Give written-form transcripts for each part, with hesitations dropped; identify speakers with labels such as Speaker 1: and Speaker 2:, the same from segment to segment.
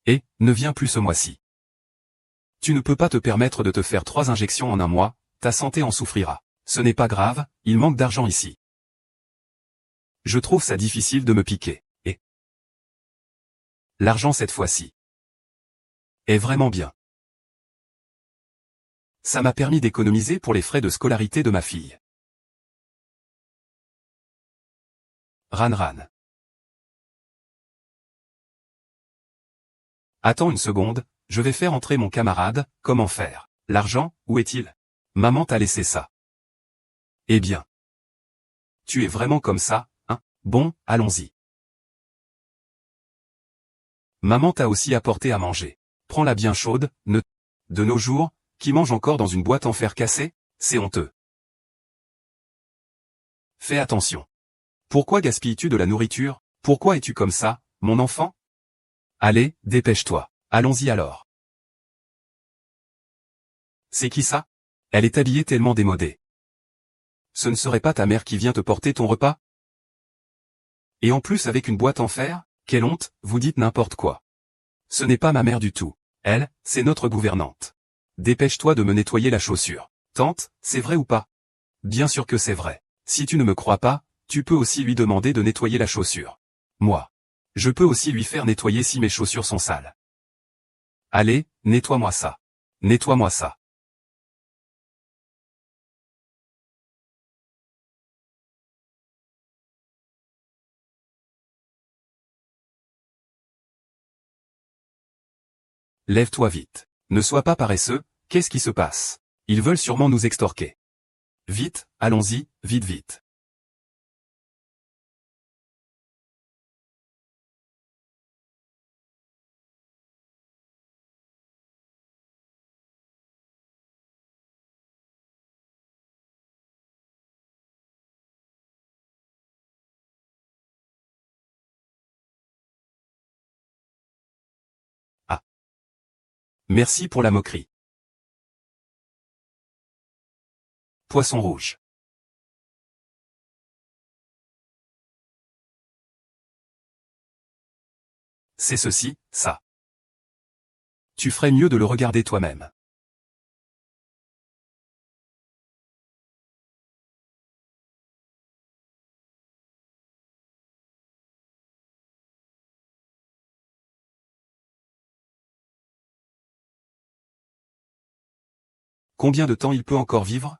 Speaker 1: Et, ne viens plus ce mois-ci. Tu ne peux pas te permettre de te faire 3 injections en un mois, ta santé en souffrira. Ce n'est pas grave, il manque d'argent ici. Je trouve ça difficile de me piquer. Et l'argent cette fois-ci est vraiment bien. Ça m'a permis d'économiser pour les frais de scolarité de ma fille. Ran Ran. Attends une seconde, je vais faire entrer mon camarade, comment faire? L'argent, où est-il? Maman t'a laissé ça. Eh bien. Tu es vraiment comme ça, hein? Bon, allons-y. Maman t'a aussi apporté à manger. Prends-la bien chaude, ne... De nos jours, qui mange encore dans une boîte en fer cassé? C'est honteux. Fais attention. Pourquoi gaspilles-tu de la nourriture? Pourquoi es-tu comme ça, mon enfant? Allez, dépêche-toi. Allons-y alors. C'est qui ça? Elle est habillée tellement démodée. Ce ne serait pas ta mère qui vient te porter ton repas? Et en plus avec une boîte en fer? Quelle honte, vous dites n'importe quoi. Ce n'est pas ma mère du tout. Elle, c'est notre gouvernante. Dépêche-toi de me nettoyer la chaussure. Tante, c'est vrai ou pas? Bien sûr que c'est vrai. Si tu ne me crois pas, tu peux aussi lui demander de nettoyer la chaussure. Moi. Je peux aussi lui faire nettoyer si mes chaussures sont sales. Allez, nettoie-moi ça. Nettoie-moi ça. Lève-toi vite. Ne sois pas paresseux, qu'est-ce qui se passe? Ils veulent sûrement nous extorquer. Vite, allons-y, vite vite. Ah. Merci pour la moquerie. Poisson rouge. C'est ceci, ça. Tu ferais mieux de le regarder toi-même. Combien de temps il peut encore vivre?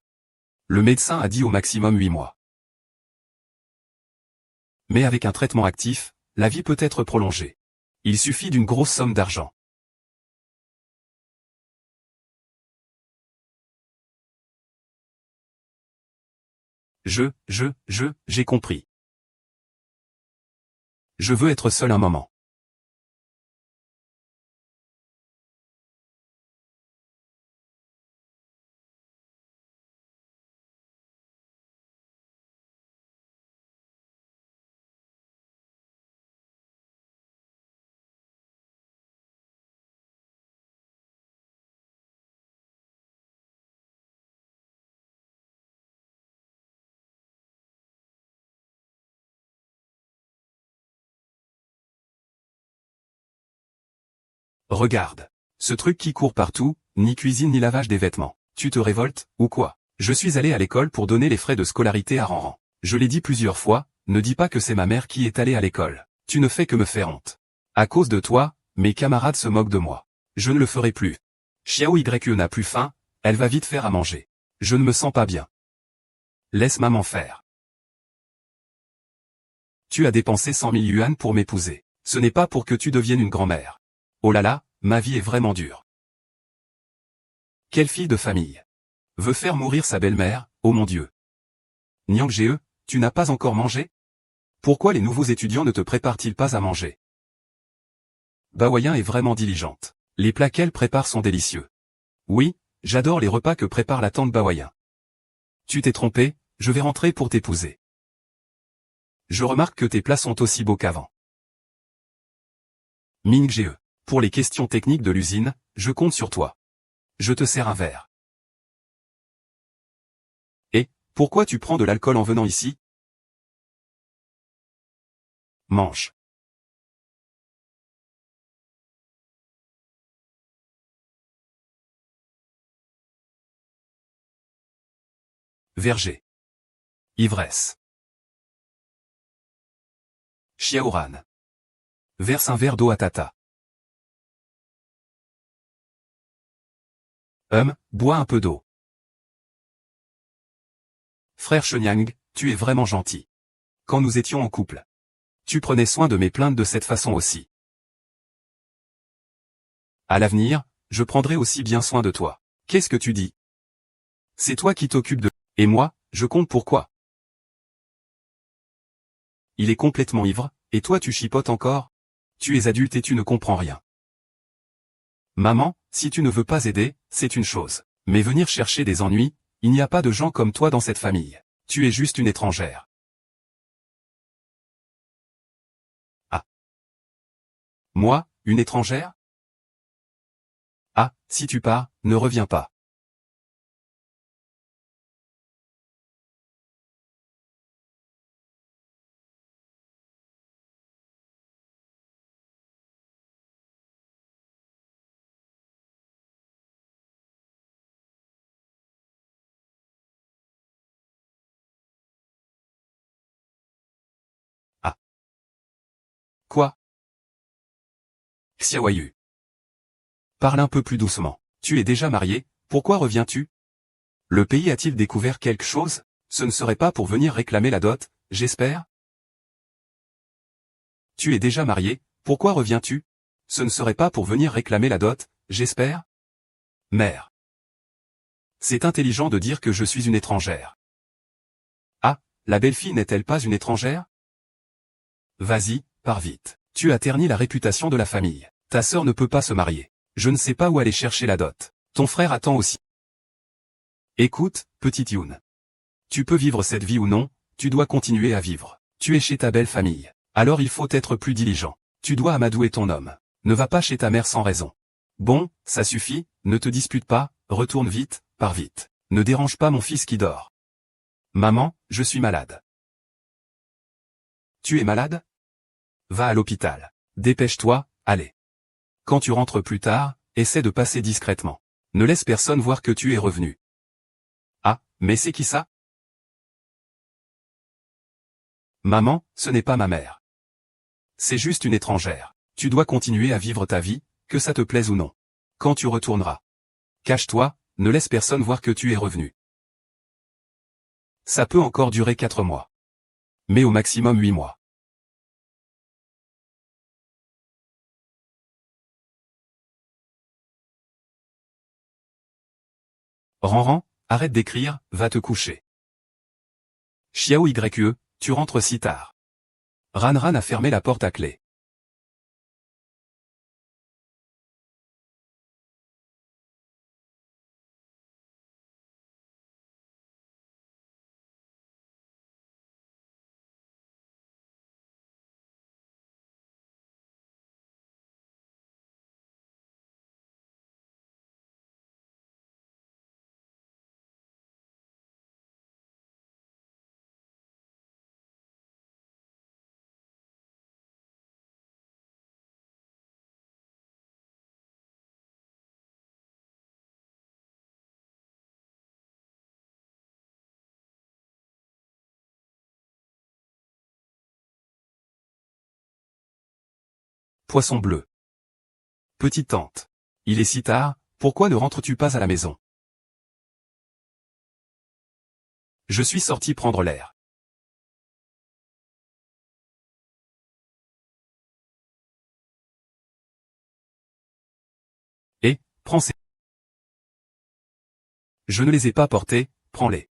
Speaker 1: Le médecin a dit au maximum 8 mois. Mais avec un traitement actif, la vie peut être prolongée. Il suffit d'une grosse somme d'argent. J'ai compris. Je veux être seul un moment. Regarde. Ce truc qui court partout, ni cuisine ni lavage des vêtements. Tu te révoltes, ou quoi? Je suis allé à l'école pour donner les frais de scolarité à Ranran. Je l'ai dit plusieurs fois, ne dis pas que c'est ma mère qui est allée à l'école. Tu ne fais que me faire honte. À cause de toi, mes camarades se moquent de moi. Je ne le ferai plus. Xiao YE n'a plus faim, elle va vite faire à manger. Je ne me sens pas bien. Laisse maman faire. Tu as dépensé 100 000 yuan pour m'épouser. Ce n'est pas pour que tu deviennes une grand-mère. Oh là là, ma vie est vraiment dure. Quelle fille de famille veut faire mourir sa belle-mère, oh mon Dieu. Niang Ge, tu n'as pas encore mangé? Pourquoi les nouveaux étudiants ne te préparent-ils pas à manger? Baoyen est vraiment diligente. Les plats qu'elle prépare sont délicieux. Oui, j'adore les repas que prépare la tante Baoyen. Tu t'es trompé, je vais rentrer pour t'épouser. Je remarque que tes plats sont aussi beaux qu'avant. Ming Ge, pour les questions techniques de l'usine, je compte sur toi. Je te sers un verre. Et, pourquoi tu prends de l'alcool en venant ici? Mange. Verger. Ivresse. Chiaoran. Verse un verre d'eau à Tata. Bois un peu d'eau. Frère Shenyang, tu es vraiment gentil. Quand nous étions en couple, tu prenais soin de mes plaintes de cette façon aussi. À l'avenir, je prendrai aussi bien soin de toi. Qu'est-ce que tu dis? C'est toi qui t'occupes de... Et moi, je compte pourquoi? Il est complètement ivre, et toi tu chipotes encore? Tu es adulte et tu ne comprends rien. Maman, si tu ne veux pas aider, c'est une chose. Mais venir chercher des ennuis, il n'y a pas de gens comme toi dans cette famille. Tu es juste une étrangère. Ah. Moi, une étrangère? Ah, si tu pars, ne reviens pas. Ah. Quoi? Xiaoyu. Parle un peu plus doucement. Tu es déjà marié, pourquoi reviens-tu? Le pays a-t-il découvert quelque chose? Ce ne serait pas pour venir réclamer la dot, j'espère? Tu es déjà marié, pourquoi reviens-tu? Ce ne serait pas pour venir réclamer la dot, j'espère? Mère. C'est intelligent de dire que je suis une étrangère. Ah, la belle-fille n'est-elle pas une étrangère? Vas-y, pars vite. Tu as terni la réputation de la famille. Ta sœur ne peut pas se marier. Je ne sais pas où aller chercher la dot. Ton frère attend aussi. Écoute, petite Yoon. Tu peux vivre cette vie ou non, tu dois continuer à vivre. Tu es chez ta belle famille. Alors il faut être plus diligent. Tu dois amadouer ton homme. Ne va pas chez ta mère sans raison. Bon, ça suffit, ne te dispute pas, retourne vite, pars vite. Ne dérange pas mon fils qui dort. Maman, je suis malade. Tu es malade? Va à l'hôpital. Dépêche-toi, allez. Quand tu rentres plus tard, essaie de passer discrètement. Ne laisse personne voir que tu es revenu. Ah, mais c'est qui ça? Maman, ce n'est pas ma mère. C'est juste une étrangère. Tu dois continuer à vivre ta vie, que ça te plaise ou non. Quand tu retourneras. Cache-toi, ne laisse personne voir que tu es revenu. Ça peut encore durer 4 mois. Mais au maximum 8 mois. Ranran, arrête d'écrire, va te coucher. Xiao YE, tu rentres si tard. Ranran a fermé la porte à clé. Poisson bleu. Petite tante. Il est si tard, pourquoi ne rentres-tu pas à la maison? Je suis sorti prendre l'air. Et, prends ces... Je ne les ai pas portés, prends-les.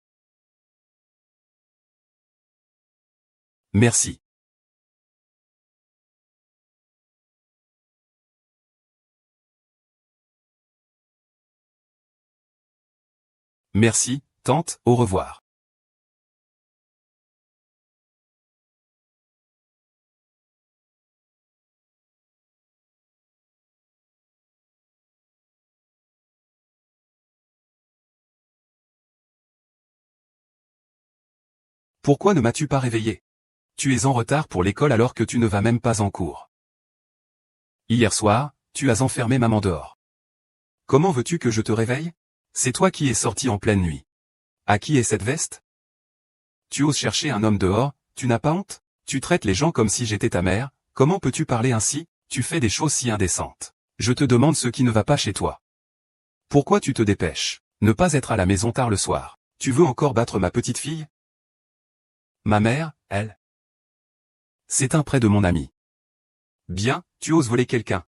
Speaker 1: Merci. Merci, tante, au revoir. Pourquoi ne m'as-tu pas réveillé? Tu es en retard pour l'école alors que tu ne vas même pas en cours. Hier soir, tu as enfermé maman dehors. Comment veux-tu que je te réveille? C'est toi qui es sorti en pleine nuit. À qui est cette veste? Tu oses chercher un homme dehors, tu n'as pas honte? Tu traites les gens comme si j'étais ta mère, comment peux-tu parler ainsi? Tu fais des choses si indécentes. Je te demande ce qui ne va pas chez toi. Pourquoi tu te dépêches? Ne pas être à la maison tard le soir. Tu veux encore battre ma petite fille? Ma mère, elle. C'est un prêt de mon ami. Bien, tu oses voler quelqu'un.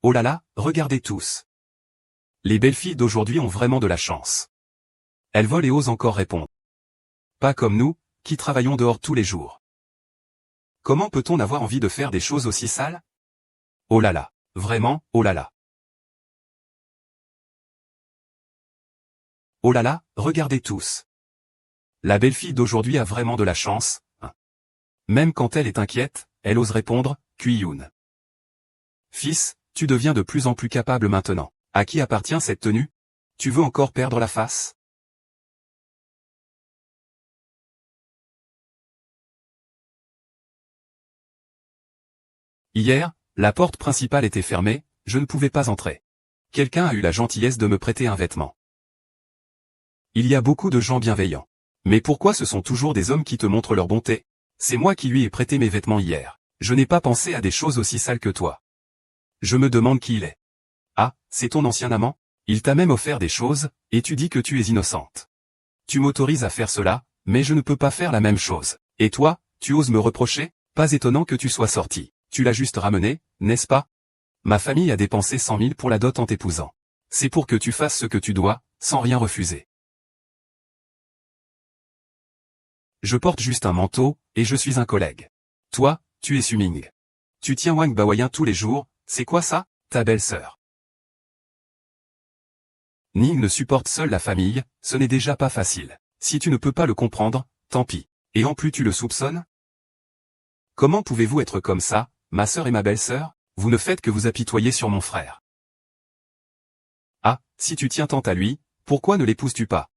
Speaker 1: Oh là là, regardez tous. Les belles filles d'aujourd'hui ont vraiment de la chance. Elles volent et osent encore répondre. Pas comme nous, qui travaillons dehors tous les jours. Comment peut-on avoir envie de faire des choses aussi sales? Oh là là, vraiment, oh là là. Oh là là, regardez tous. La belle fille d'aujourd'hui a vraiment de la chance, hein. Même quand elle est inquiète, elle ose répondre, Kuiyun. Fils, tu deviens de plus en plus capable maintenant. À qui appartient cette tenue? Tu veux encore perdre la face? Hier, la porte principale était fermée, je ne pouvais pas entrer. Quelqu'un a eu la gentillesse de me prêter un vêtement. Il y a beaucoup de gens bienveillants. Mais pourquoi ce sont toujours des hommes qui te montrent leur bonté? C'est moi qui lui ai prêté mes vêtements hier. Je n'ai pas pensé à des choses aussi sales que toi. Je me demande qui il est. Ah, c'est ton ancien amant? Il t'a même offert des choses, et tu dis que tu es innocente. Tu m'autorises à faire cela, mais je ne peux pas faire la même chose. Et toi, tu oses me reprocher? Pas étonnant que tu sois sorti. Tu l'as juste ramené, n'est-ce pas? Ma famille a dépensé 100 000 pour la dot en t'épousant. C'est pour que tu fasses ce que tu dois, sans rien refuser. Je porte juste un manteau, et je suis un collègue. Toi, tu es Suming. Tu tiens Wang Baoyan tous les jours, c'est quoi ça, ta belle-sœur? Ning ne supporte seule la famille, ce n'est déjà pas facile. Si tu ne peux pas le comprendre, tant pis. Et en plus tu le soupçonnes? Comment pouvez-vous être comme ça, ma sœur et ma belle-sœur? Vous ne faites que vous apitoyer sur mon frère. Ah, si tu tiens tant à lui, pourquoi ne l'épouses-tu pas?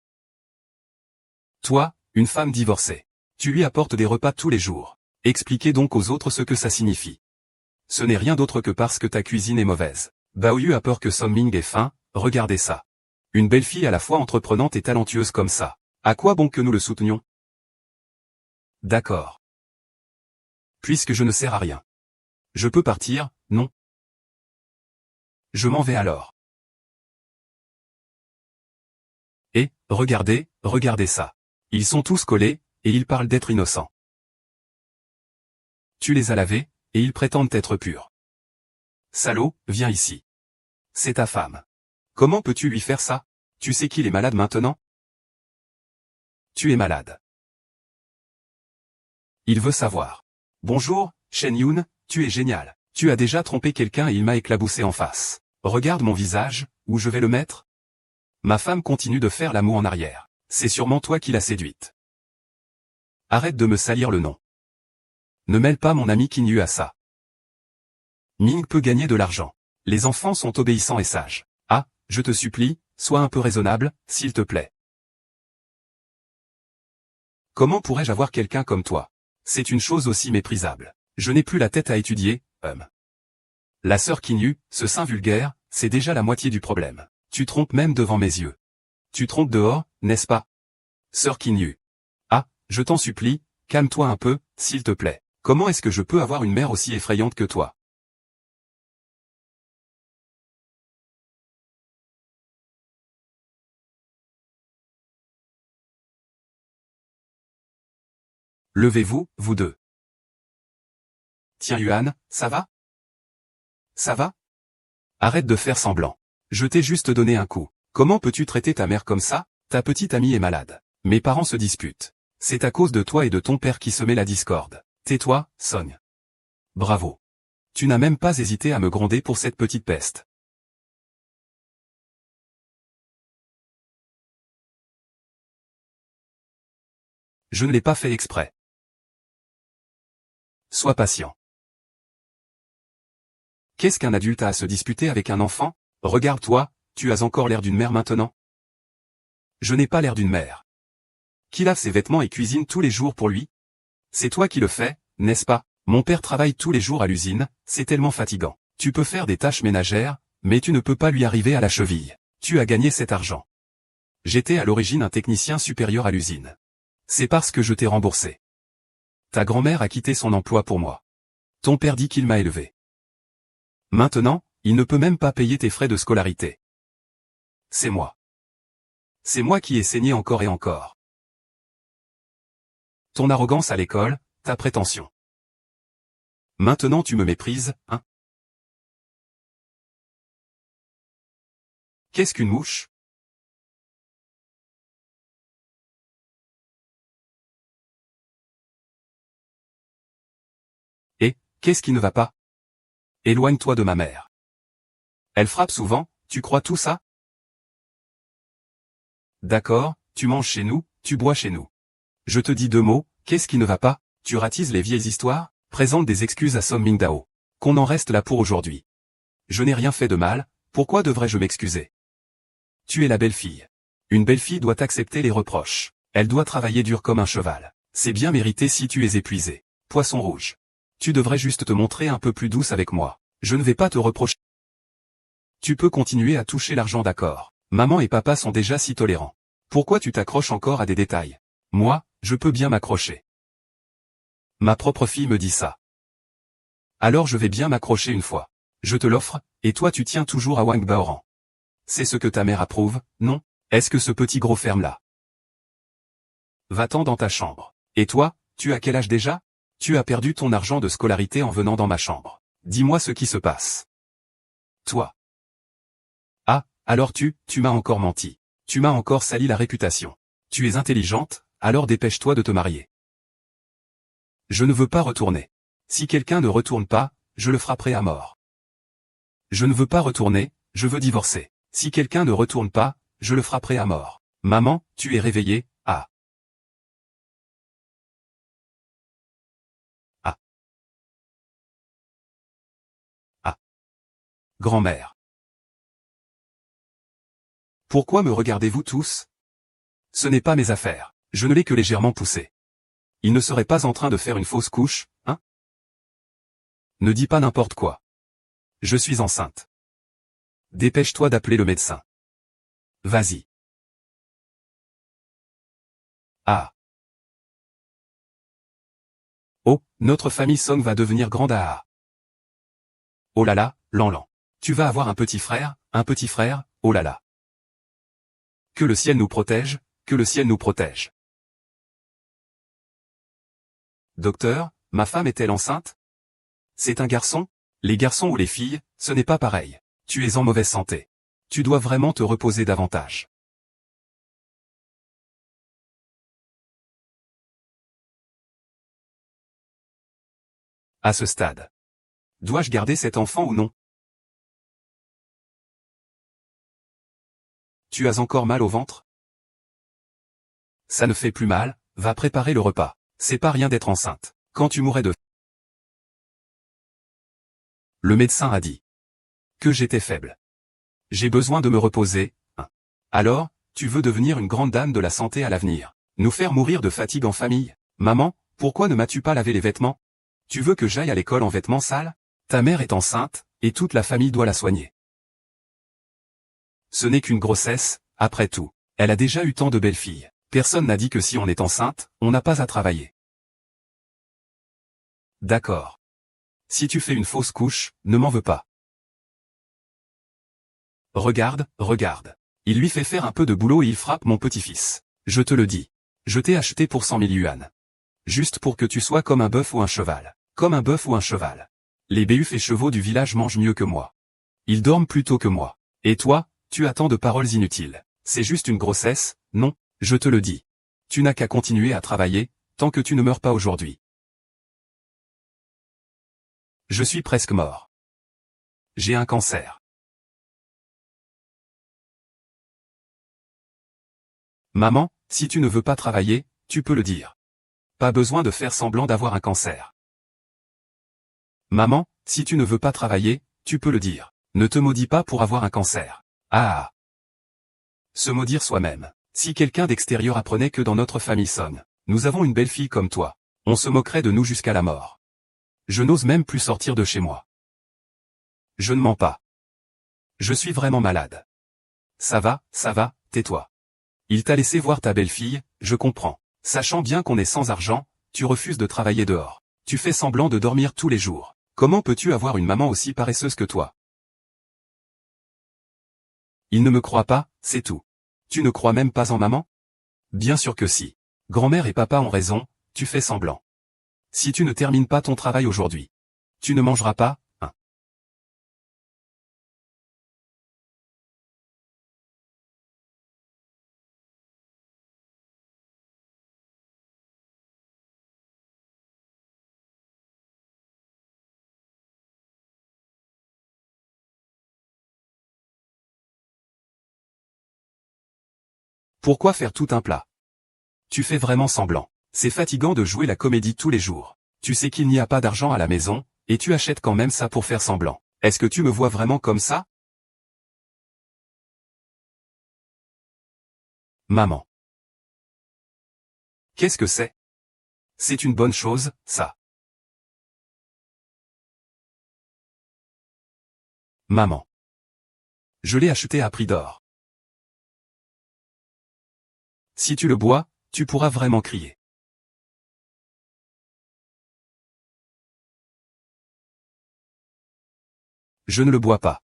Speaker 1: Toi, une femme divorcée. Tu lui apportes des repas tous les jours. Expliquez donc aux autres ce que ça signifie. Ce n'est rien d'autre que parce que ta cuisine est mauvaise. Baoyu a peur que Song Ming ait faim, regardez ça. Une belle fille à la fois entreprenante et talentueuse comme ça. À quoi bon que nous le soutenions? D'accord. Puisque je ne sers à rien. Je peux partir, non? Je m'en vais alors. Et, regardez, regardez ça. Ils sont tous collés, et ils parlent d'être innocents. Tu les as lavés, et ils prétendent être purs. Salaud, viens ici. C'est ta femme. Comment peux-tu lui faire ça? Tu sais qu'il est malade maintenant? Tu es malade. Il veut savoir. Bonjour, Shen Yun, tu es génial. Tu as déjà trompé quelqu'un et il m'a éclaboussé en face. Regarde mon visage, où je vais le mettre? Ma femme continue de faire l'amour en arrière. C'est sûrement toi qui l'as séduite. Arrête de me salir le nom. Ne mêle pas mon ami Qin Yu à ça. Ming peut gagner de l'argent. Les enfants sont obéissants et sages. Ah, je te supplie, sois un peu raisonnable, s'il te plaît. Comment pourrais-je avoir quelqu'un comme toi? C'est une chose aussi méprisable. Je n'ai plus la tête à étudier, La sœur Qin Yu, ce saint vulgaire, c'est déjà la moitié du problème. Tu trompes même devant mes yeux. Tu trompes dehors, n'est-ce pas? Sœur Qin Yu. Ah, je t'en supplie, calme-toi un peu, s'il te plaît. Comment est-ce que je peux avoir une mère aussi effrayante que toi? Levez-vous, vous deux. Tiens Yuan, ça va? Ça va? Arrête de faire semblant. Je t'ai juste donné un coup. Comment peux-tu traiter ta mère comme ça? Ta petite amie est malade. Mes parents se disputent. C'est à cause de toi et de ton père qui se met la discorde. Tais-toi, Song. Bravo. Tu n'as même pas hésité à me gronder pour cette petite peste. Je ne l'ai pas fait exprès. Sois patient. Qu'est-ce qu'un adulte a à se disputer avec un enfant? Regarde-toi, tu as encore l'air d'une mère maintenant. Je n'ai pas l'air d'une mère. Qui lave ses vêtements et cuisine tous les jours pour lui? C'est toi qui le fais, n'est-ce pas? Mon père travaille tous les jours à l'usine, c'est tellement fatigant. Tu peux faire des tâches ménagères, mais tu ne peux pas lui arriver à la cheville. Tu as gagné cet argent. J'étais à l'origine un technicien supérieur à l'usine. C'est parce que je t'ai remboursé. Ta grand-mère a quitté son emploi pour moi. Ton père dit qu'il m'a élevé. Maintenant, il ne peut même pas payer tes frais de scolarité. C'est moi. C'est moi qui ai saigné encore et encore. Ton arrogance à l'école, ta prétention. Maintenant tu me méprises, hein? Qu'est-ce qu'une mouche? Et, qu'est-ce qui ne va pas? Éloigne-toi de ma mère. Elle frappe souvent, tu crois tout ça? D'accord, tu manges chez nous, tu bois chez nous. Je te dis 2 mots, qu'est-ce qui ne va pas? Tu ratises les vieilles histoires, présente des excuses à Song Mingdao. Qu'on en reste là pour aujourd'hui. Je n'ai rien fait de mal, pourquoi devrais-je m'excuser? Tu es la belle-fille. Une belle-fille doit accepter les reproches. Elle doit travailler dur comme un cheval. C'est bien mérité si tu es épuisé. Poisson rouge. Tu devrais juste te montrer un peu plus douce avec moi. Je ne vais pas te reprocher. Tu peux continuer à toucher l'argent, d'accord. Maman et papa sont déjà si tolérants. Pourquoi tu t'accroches encore à des détails? Moi, je peux bien m'accrocher. Ma propre fille me dit ça. Alors je vais bien m'accrocher une fois. Je te l'offre, et toi tu tiens toujours à Wang Baoran. C'est ce que ta mère approuve, non? Est-ce que ce petit gros ferme-là? Va-t'en dans ta chambre. Et toi, tu as quel âge déjà? Tu as perdu ton argent de scolarité en venant dans ma chambre. Dis-moi ce qui se passe. Toi. Ah, alors tu m'as encore menti. Tu m'as encore sali la réputation. Tu es intelligente, alors dépêche-toi de te marier. Je ne veux pas retourner. Si quelqu'un ne retourne pas, je le frapperai à mort. Je ne veux pas retourner, je veux divorcer. Si quelqu'un ne retourne pas, je le frapperai à mort. Maman, tu es réveillée, ah. Ah. Ah. Grand-mère. Pourquoi me regardez-vous tous? Ce n'est pas mes affaires. Je ne l'ai que légèrement poussé. Il ne serait pas en train de faire une fausse couche, hein? Ne dis pas n'importe quoi. Je suis enceinte. Dépêche-toi d'appeler le médecin. Vas-y. Ah. Oh, notre famille Song va devenir grande à. Oh là là, Lan. Tu vas avoir un petit frère, oh là là. Que le ciel nous protège, que le ciel nous protège. Docteur, ma femme est-elle enceinte? C'est un garçon? Les garçons ou les filles, ce n'est pas pareil. Tu es en mauvaise santé. Tu dois vraiment te reposer davantage. À ce stade. Dois-je garder cet enfant ou non? Tu as encore mal au ventre? Ça ne fait plus mal, va préparer le repas. C'est pas rien d'être enceinte. Quand tu mourrais de... Le médecin a dit que j'étais faible. J'ai besoin de me reposer, hein. Alors, tu veux devenir une grande dame de la santé à l'avenir. Nous faire mourir de fatigue en famille. Maman, pourquoi ne m'as-tu pas lavé les vêtements? Tu veux que j'aille à l'école en vêtements sales? Ta mère est enceinte, et toute la famille doit la soigner. Ce n'est qu'une grossesse, après tout. Elle a déjà eu tant de belles filles. Personne n'a dit que si on est enceinte, on n'a pas à travailler. D'accord. Si tu fais une fausse couche, ne m'en veux pas. Regarde. Il lui fait faire un peu de boulot et il frappe mon petit-fils. Je te le dis. Je t'ai acheté pour 100 000 yuans. Juste pour que tu sois comme un bœuf ou un cheval. Comme un bœuf ou un cheval. Les béufs et chevaux du village mangent mieux que moi. Ils dorment plus tôt que moi. Et toi, tu as tant de paroles inutiles. C'est juste une grossesse, non, je te le dis. Tu n'as qu'à continuer à travailler, tant que tu ne meurs pas aujourd'hui. Je suis presque mort. J'ai un cancer. Maman, si tu ne veux pas travailler, tu peux le dire. Pas besoin de faire semblant d'avoir un cancer. Maman, si tu ne veux pas travailler, tu peux le dire. Ne te maudis pas pour avoir un cancer. Ah. Se maudire soi-même. Si quelqu'un d'extérieur apprenait que dans notre famille Song, nous avons une belle fille comme toi, on se moquerait de nous jusqu'à la mort. Je n'ose même plus sortir de chez moi. Je ne mens pas. Je suis vraiment malade. Ça va, tais-toi. Il t'a laissé voir ta belle-fille, je comprends. Sachant bien qu'on est sans argent, tu refuses de travailler dehors. Tu fais semblant de dormir tous les jours. Comment peux-tu avoir une maman aussi paresseuse que toi? Il ne me croit pas, c'est tout. Tu ne crois même pas en maman? Bien sûr que si. Grand-mère et papa ont raison, tu fais semblant. Si tu ne termines pas ton travail aujourd'hui, tu ne mangeras pas, hein. Pourquoi faire tout un plat? Tu fais vraiment semblant. C'est fatigant de jouer la comédie tous les jours. Tu sais qu'il n'y a pas d'argent à la maison, et tu achètes quand même ça pour faire semblant. Est-ce que tu me vois vraiment comme ça? Maman. Qu'est-ce que c'est? C'est une bonne chose, ça. Maman. Je l'ai acheté à prix d'or. Si tu le bois, tu pourras vraiment crier. Je ne le bois pas.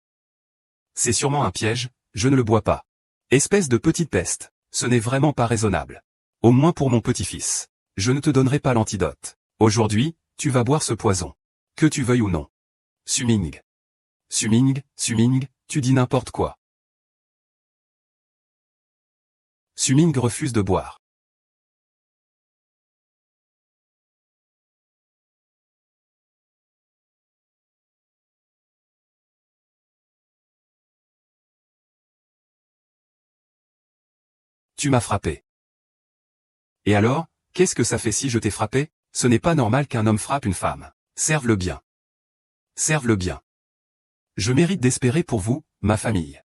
Speaker 1: C'est sûrement un piège, je ne le bois pas. Espèce de petite peste, ce n'est vraiment pas raisonnable. Au moins pour mon petit-fils. Je ne te donnerai pas l'antidote. Aujourd'hui, tu vas boire ce poison. Que tu veuilles ou non. Suming. Suming, Suming, tu dis n'importe quoi. Suming refuse de boire. Tu m'as frappé. Et alors, qu'est-ce que ça fait si je t'ai frappé? Ce n'est pas normal qu'un homme frappe une femme. Serve-le bien. Serve-le bien. Je mérite d'espérer pour vous, ma famille.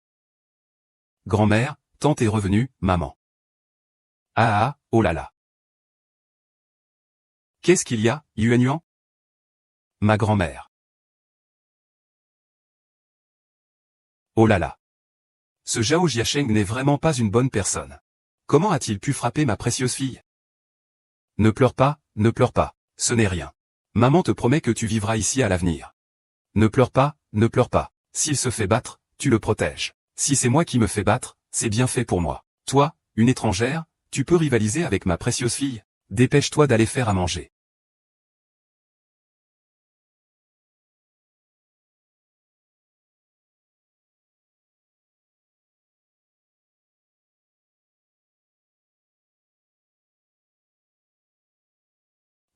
Speaker 1: Grand-mère, tante est revenue, maman. Ah ah, oh là là. Qu'est-ce qu'il y a, Yuan Yuan? Ma grand-mère. Oh là là. Ce Zhao Jiasheng n'est vraiment pas une bonne personne. Comment a-t-il pu frapper ma précieuse fille? Ne pleure pas, ne pleure pas. Ce n'est rien. Maman te promet que tu vivras ici à l'avenir. Ne pleure pas, ne pleure pas. S'il se fait battre, tu le protèges. Si c'est moi qui me fais battre, c'est bien fait pour moi. Toi, une étrangère, tu peux rivaliser avec ma précieuse fille. Dépêche-toi d'aller faire à manger.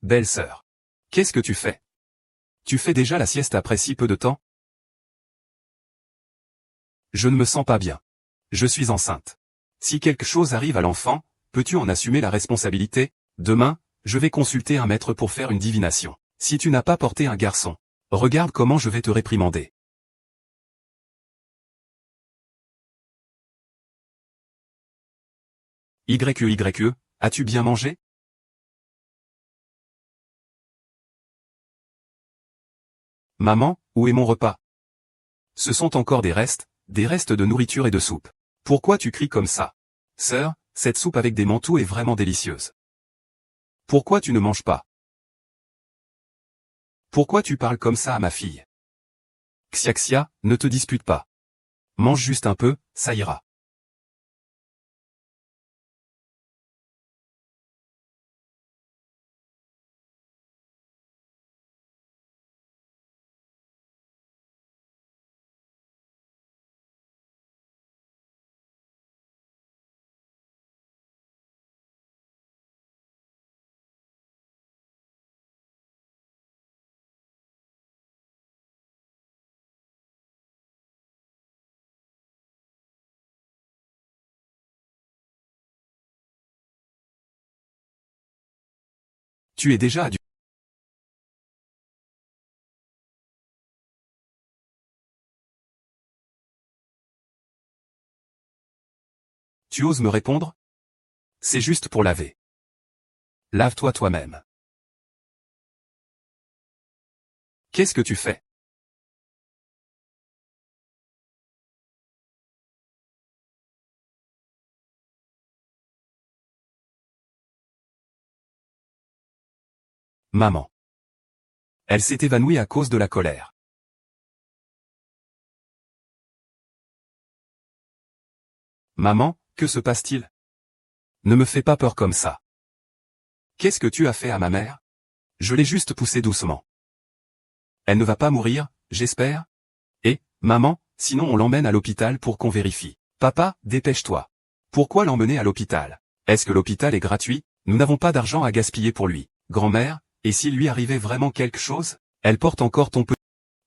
Speaker 1: Belle sœur. Qu'est-ce que tu fais? Tu fais déjà la sieste après si peu de temps? Je ne me sens pas bien. Je suis enceinte. Si quelque chose arrive à l'enfant, peux-tu en assumer la responsabilité? Demain, je vais consulter un maître pour faire une divination. Si tu n'as pas porté un garçon, regarde comment je vais te réprimander. YE, as-tu bien mangé? Maman, où est mon repas? Ce sont encore des restes de nourriture et de soupe. Pourquoi tu cries comme ça? Sœur, cette soupe avec des mantoux est vraiment délicieuse. Pourquoi tu ne manges pas? Pourquoi tu parles comme ça à ma fille? Xiaxia, ne te dispute pas. Mange juste un peu, ça ira. Tu es déjà adulte. Tu oses me répondre? C'est juste pour laver. Lave-toi toi-même. Qu'est-ce que tu fais? Maman. Elle s'est évanouie à cause de la colère. Maman, que se passe-t-il? Ne me fais pas peur comme ça. Qu'est-ce que tu as fait à ma mère? Je l'ai juste poussée doucement. Elle ne va pas mourir, j'espère? Et, maman, sinon on l'emmène à l'hôpital pour qu'on vérifie. Papa, dépêche-toi. Pourquoi l'emmener à l'hôpital? Est-ce que l'hôpital est gratuit? Nous n'avons pas d'argent à gaspiller pour lui. Grand-mère, et s'il lui arrivait vraiment quelque chose? Elle porte encore ton petit.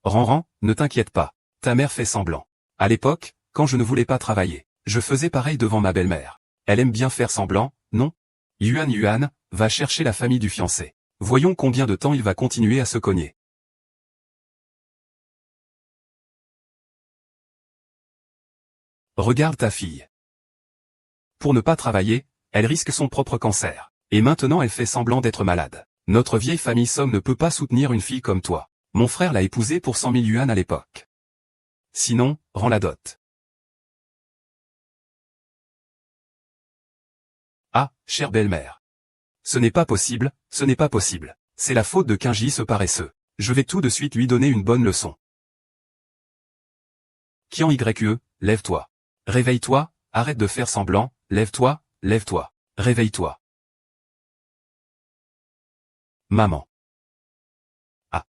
Speaker 1: Ranran, ne t'inquiète pas. Ta mère fait semblant. À l'époque, quand je ne voulais pas travailler, je faisais pareil devant ma belle-mère. Elle aime bien faire semblant, non? Yuan, va chercher la famille du fiancé. Voyons combien de temps il va continuer à se cogner. Regarde ta fille. Pour ne pas travailler, elle risque son propre cancer. Et maintenant elle fait semblant d'être malade. Notre vieille famille Song ne peut pas soutenir une fille comme toi. Mon frère l'a épousée pour 100 000 yuan à l'époque. Sinon, rends la dot. Ah, chère belle-mère. Ce n'est pas possible, ce n'est pas possible. C'est la faute de Kinji ce paresseux. Je vais tout de suite lui donner une bonne leçon. Kian YE, lève-toi. Réveille-toi, arrête de faire semblant, lève-toi, lève-toi. Réveille-toi. Maman. Ah.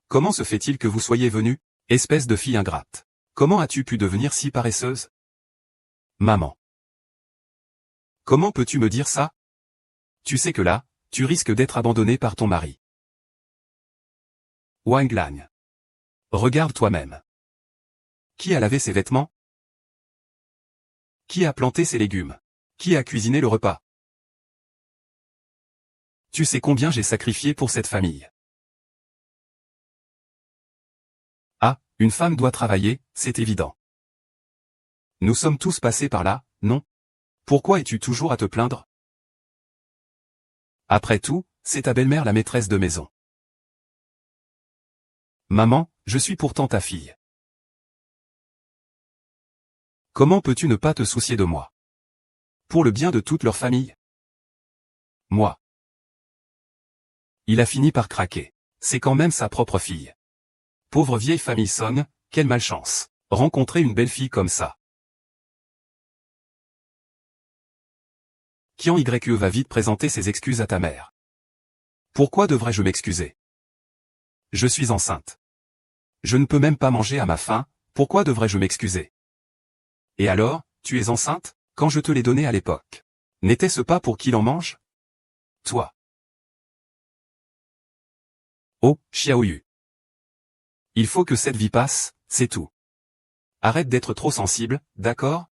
Speaker 1: Comment se fait-il que vous soyez venue, espèce de fille ingrate? Comment as-tu pu devenir si paresseuse? Maman. Comment peux-tu me dire ça? Tu sais que là, tu risques d'être abandonnée par ton mari. Wang Lang. Regarde toi-même. Qui a lavé ses vêtements? Qui a planté ses légumes? Qui a cuisiné le repas? Tu sais combien j'ai sacrifié pour cette famille. Ah, une femme doit travailler, c'est évident. Nous sommes tous passés par là, non? Pourquoi es-tu toujours à te plaindre? Après tout, c'est ta belle-mère la maîtresse de maison. Maman, je suis pourtant ta fille. Comment peux-tu ne pas te soucier de moi? Pour le bien de toute leur famille? Moi. Il a fini par craquer. C'est quand même sa propre fille. Pauvre vieille famille Song, quelle malchance. Rencontrer une belle fille comme ça. Kian YE va vite présenter ses excuses à ta mère. Pourquoi devrais-je m'excuser? Je suis enceinte. Je ne peux même pas manger à ma faim, pourquoi devrais-je m'excuser? Et alors, tu es enceinte, quand je te l'ai donné à l'époque. N'était-ce pas pour qu'il en mange? Toi. Oh, Xiaoyu. Il faut que cette vie passe, c'est tout. Arrête d'être trop sensible, d'accord?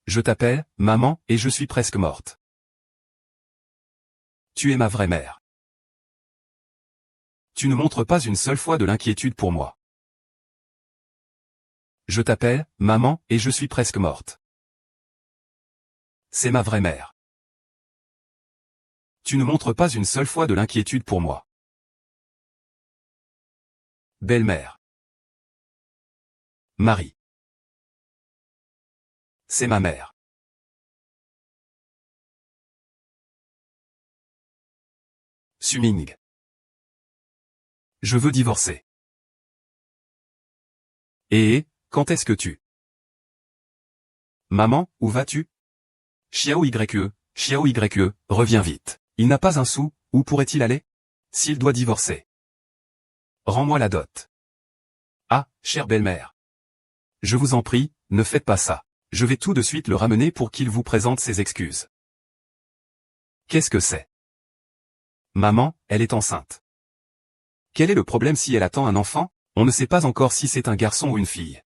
Speaker 1: Je t'appelle, maman, et je suis presque morte. Tu es ma vraie mère. Tu ne montres pas une seule fois de l'inquiétude pour moi. Je t'appelle, maman, et je suis presque morte. C'est ma vraie mère. Tu ne montres pas une seule fois de l'inquiétude pour moi. Belle-mère. Marie. C'est ma mère. Suming. Je veux divorcer. Et, quand est-ce que tu... Maman, où vas-tu? Xiao YE, reviens vite. Il n'a pas un sou, où pourrait-il aller? S'il doit divorcer. Rends-moi la dot. Ah, chère belle-mère. Je vous en prie, ne faites pas ça. Je vais tout de suite le ramener pour qu'il vous présente ses excuses. Qu'est-ce que c'est? Maman, elle est enceinte. Quel est le problème si elle attend un enfant? On ne sait pas encore si c'est un garçon ou une fille.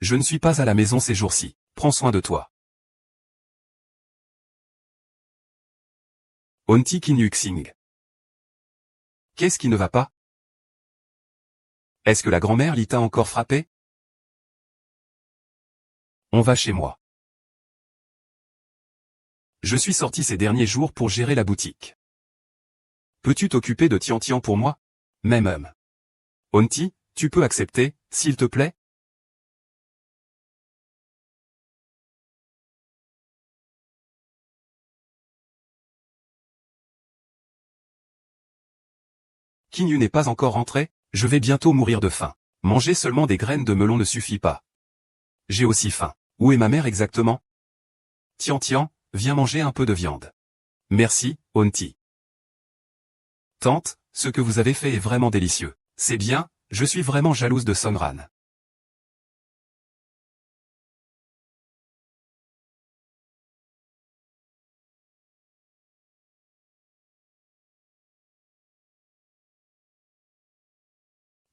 Speaker 1: Je ne suis pas à la maison ces jours-ci. Prends soin de toi. Onti Kinyuxing. Qu'est-ce qui ne va pas? Est-ce que la grand-mère Li t'a encore frappé? On va chez moi. Je suis sorti ces derniers jours pour gérer la boutique. Peux-tu t'occuper de Tian Tian pour moi? Même. Onti, Tu peux accepter, s'il te plaît? Kinyu n'est pas encore rentré, je vais bientôt mourir de faim. Manger seulement des graines de melon ne suffit pas. J'ai aussi faim. Où est ma mère exactement? Tian Tian, viens manger un peu de viande. Merci, Auntie. Tante, ce que vous avez fait est vraiment délicieux. C'est bien, je suis vraiment jalouse de Sonran.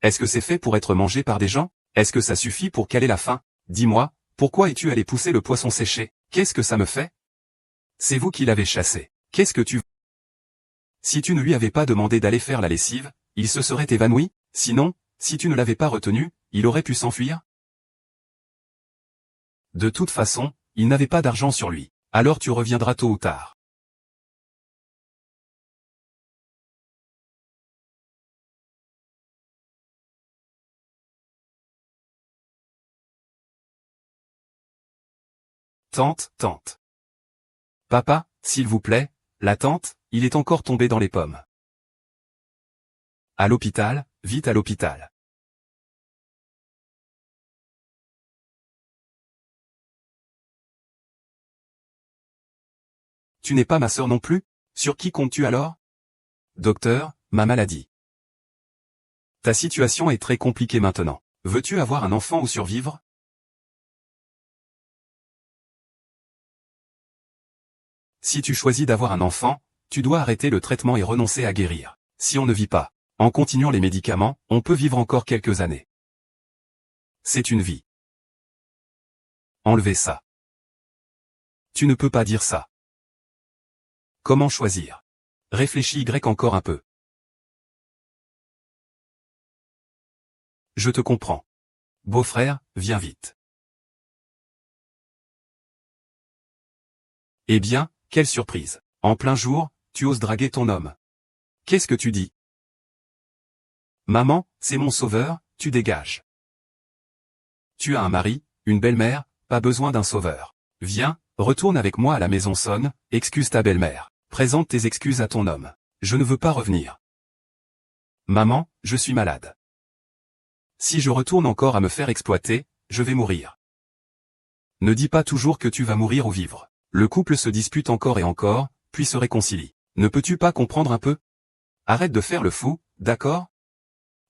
Speaker 1: Est-ce que c'est fait pour être mangé par des gens? Est-ce que ça suffit pour caler la faim? Dis-moi, pourquoi es-tu allé pousser le poisson séché? Qu'est-ce que ça me fait? C'est vous qui l'avez chassé. Qu'est-ce que tu... Si tu ne lui avais pas demandé d'aller faire la lessive, il se serait évanoui? Sinon, si tu ne l'avais pas retenu, il aurait pu s'enfuir? De toute façon, il n'avait pas d'argent sur lui. Alors tu reviendras tôt ou tard. Tante. Papa, s'il vous plaît, la tante, il est encore tombé dans les pommes. À l'hôpital, vite à l'hôpital. Tu n'es pas ma sœur non plus? Sur qui comptes-tu alors? Docteur, ma maladie. Ta situation est très compliquée maintenant. Veux-tu avoir un enfant ou survivre? Si tu choisis d'avoir un enfant, tu dois arrêter le traitement et renoncer à guérir. Si on ne vit pas, en continuant les médicaments, on peut vivre encore quelques années. C'est une vie. Enlevez ça. Tu ne peux pas dire ça. Comment choisir? Réfléchis Y encore un peu. Je te comprends. Beau-frère, viens vite. Eh bien, quelle surprise. En plein jour, tu oses draguer ton homme. Qu'est-ce que tu dis? Maman, c'est mon sauveur, tu dégages. Tu as un mari, une belle-mère, pas besoin d'un sauveur. Viens, retourne avec moi à la maison Son, excuse ta belle-mère. Présente tes excuses à ton homme. Je ne veux pas revenir. Maman, je suis malade. Si je retourne encore à me faire exploiter, je vais mourir. Ne dis pas toujours que tu vas mourir ou vivre. Le couple se dispute encore et encore, puis se réconcilie. Ne peux-tu pas comprendre un peu? Arrête de faire le fou, d'accord?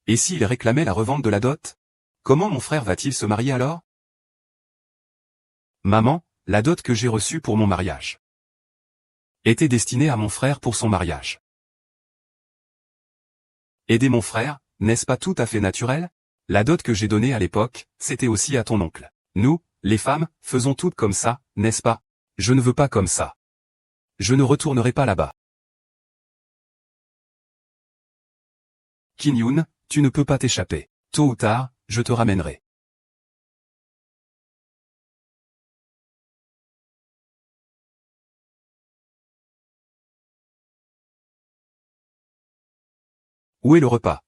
Speaker 1: Et s'il réclamait la revente de la dot? Comment mon frère va-t-il se marier alors? Maman, la dot que j'ai reçue pour mon mariage était destinée à mon frère pour son mariage. Aider mon frère, n'est-ce pas tout à fait naturel? La dot que j'ai donnée à l'époque, c'était aussi à ton oncle. Nous, les femmes, faisons toutes comme ça, n'est-ce pas? Je ne veux pas comme ça. Je ne retournerai pas là-bas. Kinyun, tu ne peux pas t'échapper. Tôt ou tard, je te ramènerai. Où est le repas?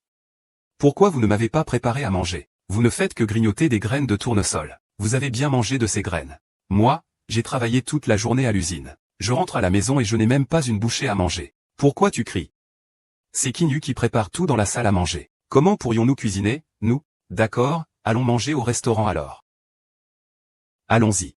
Speaker 1: Pourquoi vous ne m'avez pas préparé à manger? Vous ne faites que grignoter des graines de tournesol. Vous avez bien mangé de ces graines. Moi, j'ai travaillé toute la journée à l'usine. Je rentre à la maison et je n'ai même pas une bouchée à manger. Pourquoi tu cries? C'est Kinyu qui prépare tout dans la salle à manger. Comment pourrions-nous cuisiner, nous? D'accord, allons manger au restaurant alors. Allons-y.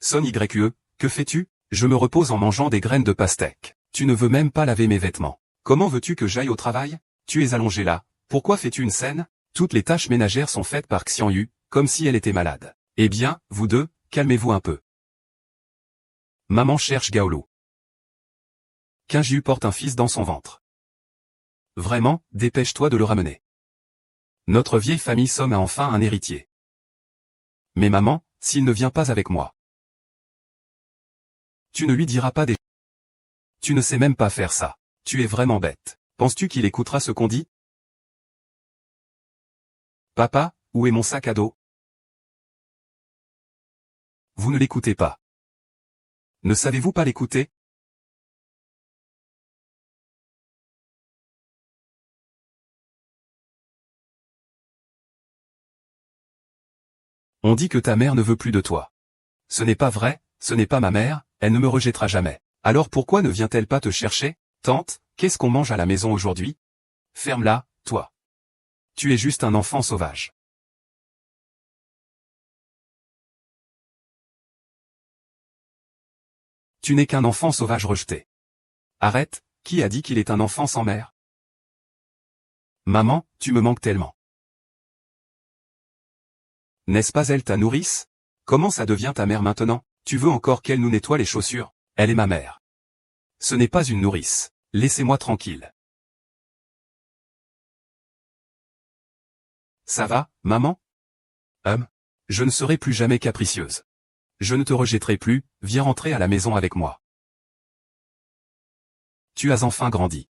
Speaker 1: Son YE, que fais-tu? Je me repose en mangeant des graines de pastèque. Tu ne veux même pas laver mes vêtements. Comment veux-tu que j'aille au travail? Tu es allongé là. Pourquoi fais-tu une scène? Toutes les tâches ménagères sont faites par Xianyu, comme si elle était malade. Eh bien, vous deux, calmez-vous un peu. Maman cherche Gaolo. Kinju porte un fils dans son ventre. Vraiment, dépêche-toi de le ramener. Notre vieille famille Somme a enfin un héritier. Mais maman, s'il ne vient pas avec moi. Tu ne lui diras pas des... Tu ne sais même pas faire ça. Tu es vraiment bête. Penses-tu qu'il écoutera ce qu'on dit? Papa, où est mon sac à dos? Vous ne l'écoutez pas. Ne savez-vous pas l'écouter? On dit que ta mère ne veut plus de toi. Ce n'est pas vrai, ce n'est pas ma mère, elle ne me rejettera jamais. Alors pourquoi ne vient-elle pas te chercher? Tante, qu'est-ce qu'on mange à la maison aujourd'hui? Ferme-la, toi. Tu es juste un enfant sauvage. Tu n'es qu'un enfant sauvage rejeté. Arrête, qui a dit qu'il est un enfant sans mère? Maman, tu me manques tellement. N'est-ce pas elle ta nourrice? Comment ça devient ta mère maintenant? Tu veux encore qu'elle nous nettoie les chaussures? Elle est ma mère. Ce n'est pas une nourrice. Laissez-moi tranquille. Ça va, maman? Je ne serai plus jamais capricieuse. Je ne te rejetterai plus, viens rentrer à la maison avec moi. Tu as enfin grandi.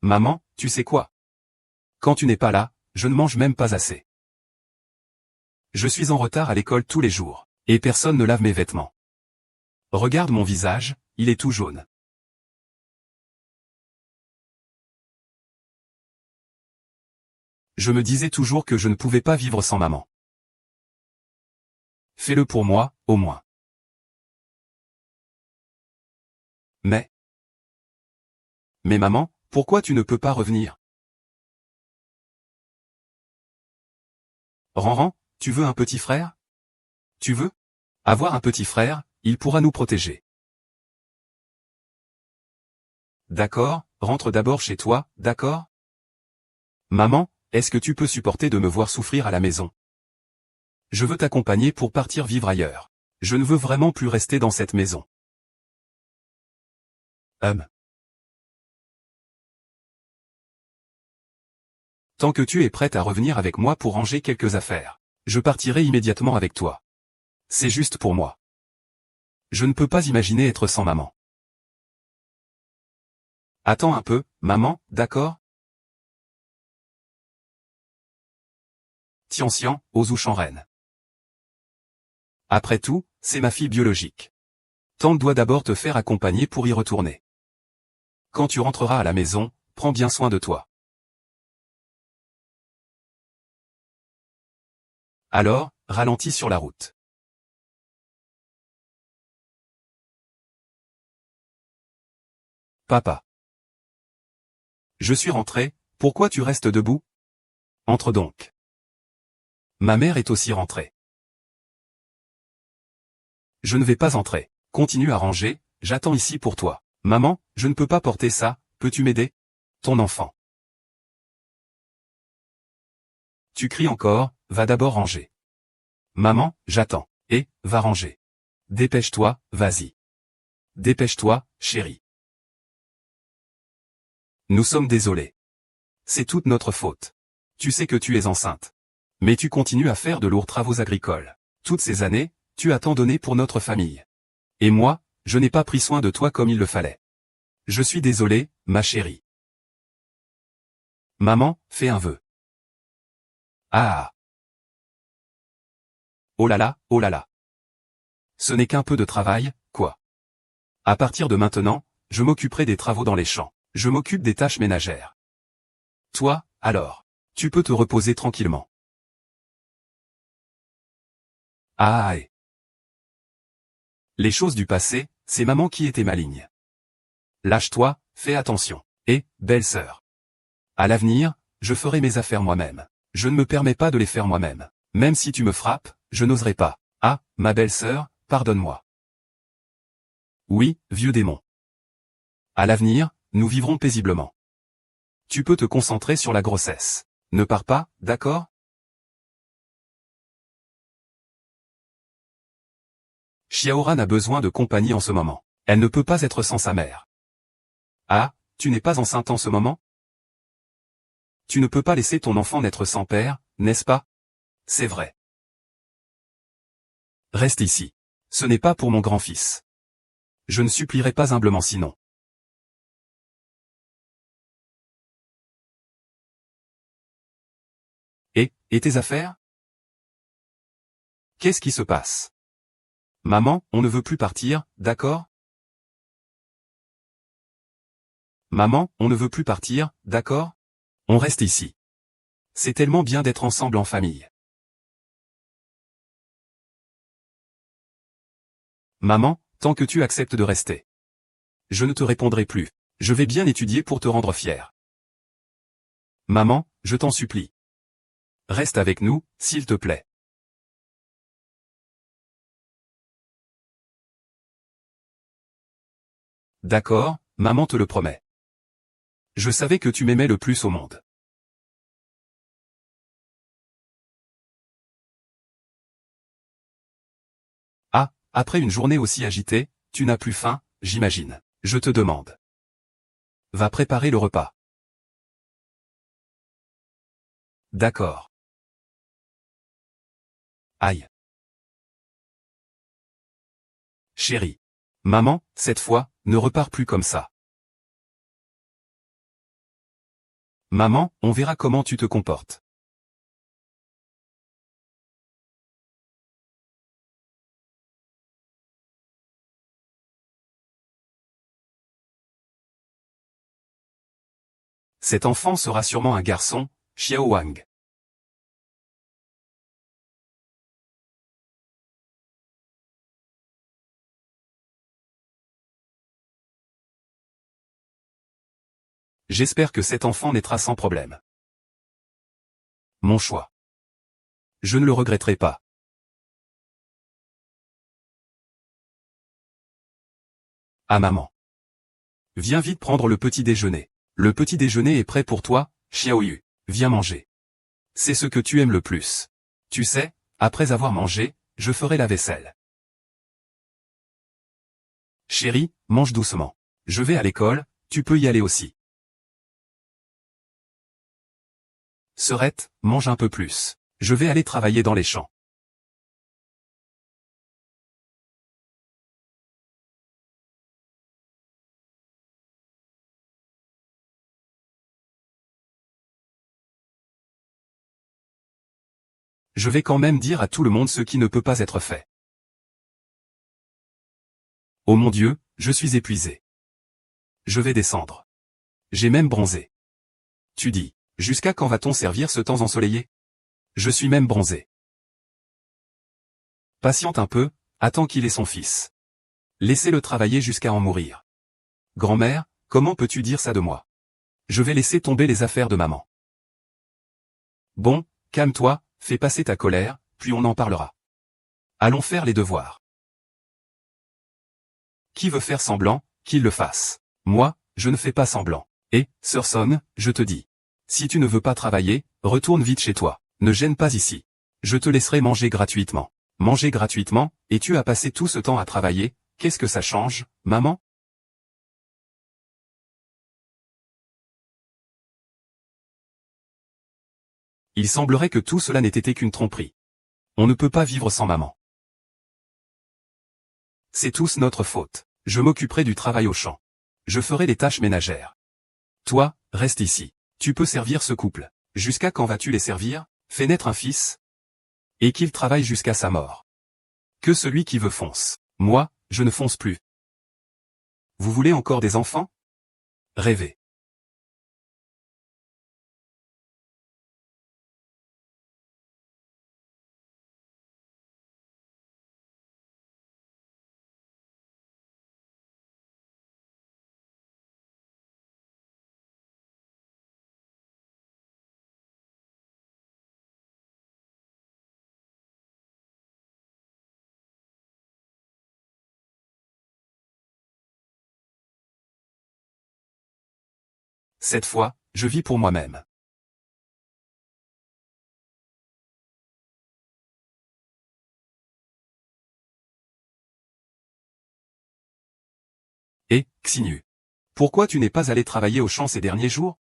Speaker 1: Maman, tu sais quoi? Quand tu n'es pas là, je ne mange même pas assez. Je suis en retard à l'école tous les jours, et personne ne lave mes vêtements. Regarde mon visage, il est tout jaune. Je me disais toujours que je ne pouvais pas vivre sans maman. Fais-le pour moi, au moins. Mais maman, pourquoi tu ne peux pas revenir? Ranran, tu veux un petit frère? Tu veux? Avoir un petit frère, il pourra nous protéger. D'accord, rentre d'abord chez toi, d'accord? Maman, est-ce que tu peux supporter de me voir souffrir à la maison? Je veux t'accompagner pour partir vivre ailleurs. Je ne veux vraiment plus rester dans cette maison. Tant que tu es prête à revenir avec moi pour ranger quelques affaires, je partirai immédiatement avec toi. C'est juste pour moi. Je ne peux pas imaginer être sans maman. Attends un peu, maman, d'accord? Tianxian, Ozushanren. Après tout, c'est ma fille biologique. Tante doit d'abord te faire accompagner pour y retourner. Quand tu rentreras à la maison, prends bien soin de toi. Alors, ralentis sur la route. Papa. Je suis rentré, pourquoi tu restes debout? Entre donc. Ma mère est aussi rentrée. Je ne vais pas entrer. Continue à ranger, j'attends ici pour toi. Maman, je ne peux pas porter ça, peux-tu m'aider? Ton enfant. Tu cries encore, va d'abord ranger. Maman, j'attends. Et, va ranger. Dépêche-toi, vas-y. Dépêche-toi, chérie. Nous sommes désolés. C'est toute notre faute. Tu sais que tu es enceinte. Mais tu continues à faire de lourds travaux agricoles. Toutes ces années, tu as tant donné pour notre famille. Et moi, je n'ai pas pris soin de toi comme il le fallait. Je suis désolé, ma chérie. Maman, fais un vœu. Ah. Oh là là, oh là là. Ce n'est qu'un peu de travail, quoi. À partir de maintenant, je m'occuperai des travaux dans les champs. Je m'occupe des tâches ménagères. Toi, alors, tu peux te reposer tranquillement. Ah. Les choses du passé, c'est maman qui était maligne. Lâche-toi, fais attention. Et, belle-sœur. À l'avenir, je ferai mes affaires moi-même. Je ne me permets pas de les faire moi-même. Même si tu me frappes, je n'oserai pas. Ah, ma belle-sœur, pardonne-moi. Oui, vieux démon. À l'avenir, nous vivrons paisiblement. Tu peux te concentrer sur la grossesse. Ne pars pas, d'accord? Xiaoran a besoin de compagnie en ce moment. Elle ne peut pas être sans sa mère. Ah, tu n'es pas enceinte en ce moment? Tu ne peux pas laisser ton enfant naître sans père, n'est-ce pas? C'est vrai. Reste ici. Ce n'est pas pour mon grand-fils. Je ne supplierai pas humblement sinon. Et tes affaires? Qu'est-ce qui se passe? Maman, on ne veut plus partir, d'accord? Maman, on ne veut plus partir, d'accord? On reste ici. C'est tellement bien d'être ensemble en famille. Maman, tant que tu acceptes de rester. Je ne te répondrai plus. Je vais bien étudier pour te rendre fier. Maman, je t'en supplie. Reste avec nous, s'il te plaît. D'accord, maman te le promet. Je savais que tu m'aimais le plus au monde. Ah, après une journée aussi agitée, tu n'as plus faim, j'imagine. Je te demande. Va préparer le repas. D'accord. Aïe. Chérie. Maman, cette fois, ne repars plus comme ça. Maman, on verra comment tu te comportes. Cet enfant sera sûrement un garçon, Xiao Wang. J'espère que cet enfant naîtra sans problème. Mon choix. Je ne le regretterai pas. Ah maman. Viens vite prendre le petit déjeuner. Le petit déjeuner est prêt pour toi, Xiaoyu. Viens manger. C'est ce que tu aimes le plus. Tu sais, après avoir mangé, je ferai la vaisselle. Chérie, mange doucement. Je vais à l'école, tu peux y aller aussi. Serette, mange un peu plus. Je vais aller travailler dans les champs. Je vais quand même dire à tout le monde ce qui ne peut pas être fait. Oh mon Dieu, je suis épuisé. Je vais descendre. J'ai même bronzé. Tu dis, jusqu'à quand va-t-on servir ce temps ensoleillé? Je suis même bronzé. Patiente un peu, attends qu'il ait son fils. Laissez-le travailler jusqu'à en mourir. Grand-mère, comment peux-tu dire ça de moi? Je vais laisser tomber les affaires de maman. Bon, calme-toi, fais passer ta colère, puis on en parlera. Allons faire les devoirs. Qui veut faire semblant, qu'il le fasse. Moi, je ne fais pas semblant. Et, Sir Son, je te dis. Si tu ne veux pas travailler, retourne vite chez toi. Ne gêne pas ici. Je te laisserai manger gratuitement. Manger gratuitement, et tu as passé tout ce temps à travailler, qu'est-ce que ça change, maman? Il semblerait que tout cela n'ait été qu'une tromperie. On ne peut pas vivre sans maman. C'est tous notre faute. Je m'occuperai du travail au champ. Je ferai les tâches ménagères. Toi, reste ici. Tu peux servir ce couple. Jusqu'à quand vas-tu les servir? Fais naître un fils. Et qu'il travaille jusqu'à sa mort. Que celui qui veut fonce. Moi, je ne fonce plus. Vous voulez encore des enfants? Rêvez. Cette fois, je vis pour moi-même. Et, Xinu. Pourquoi tu n'es pas allé travailler au champ ces derniers jours?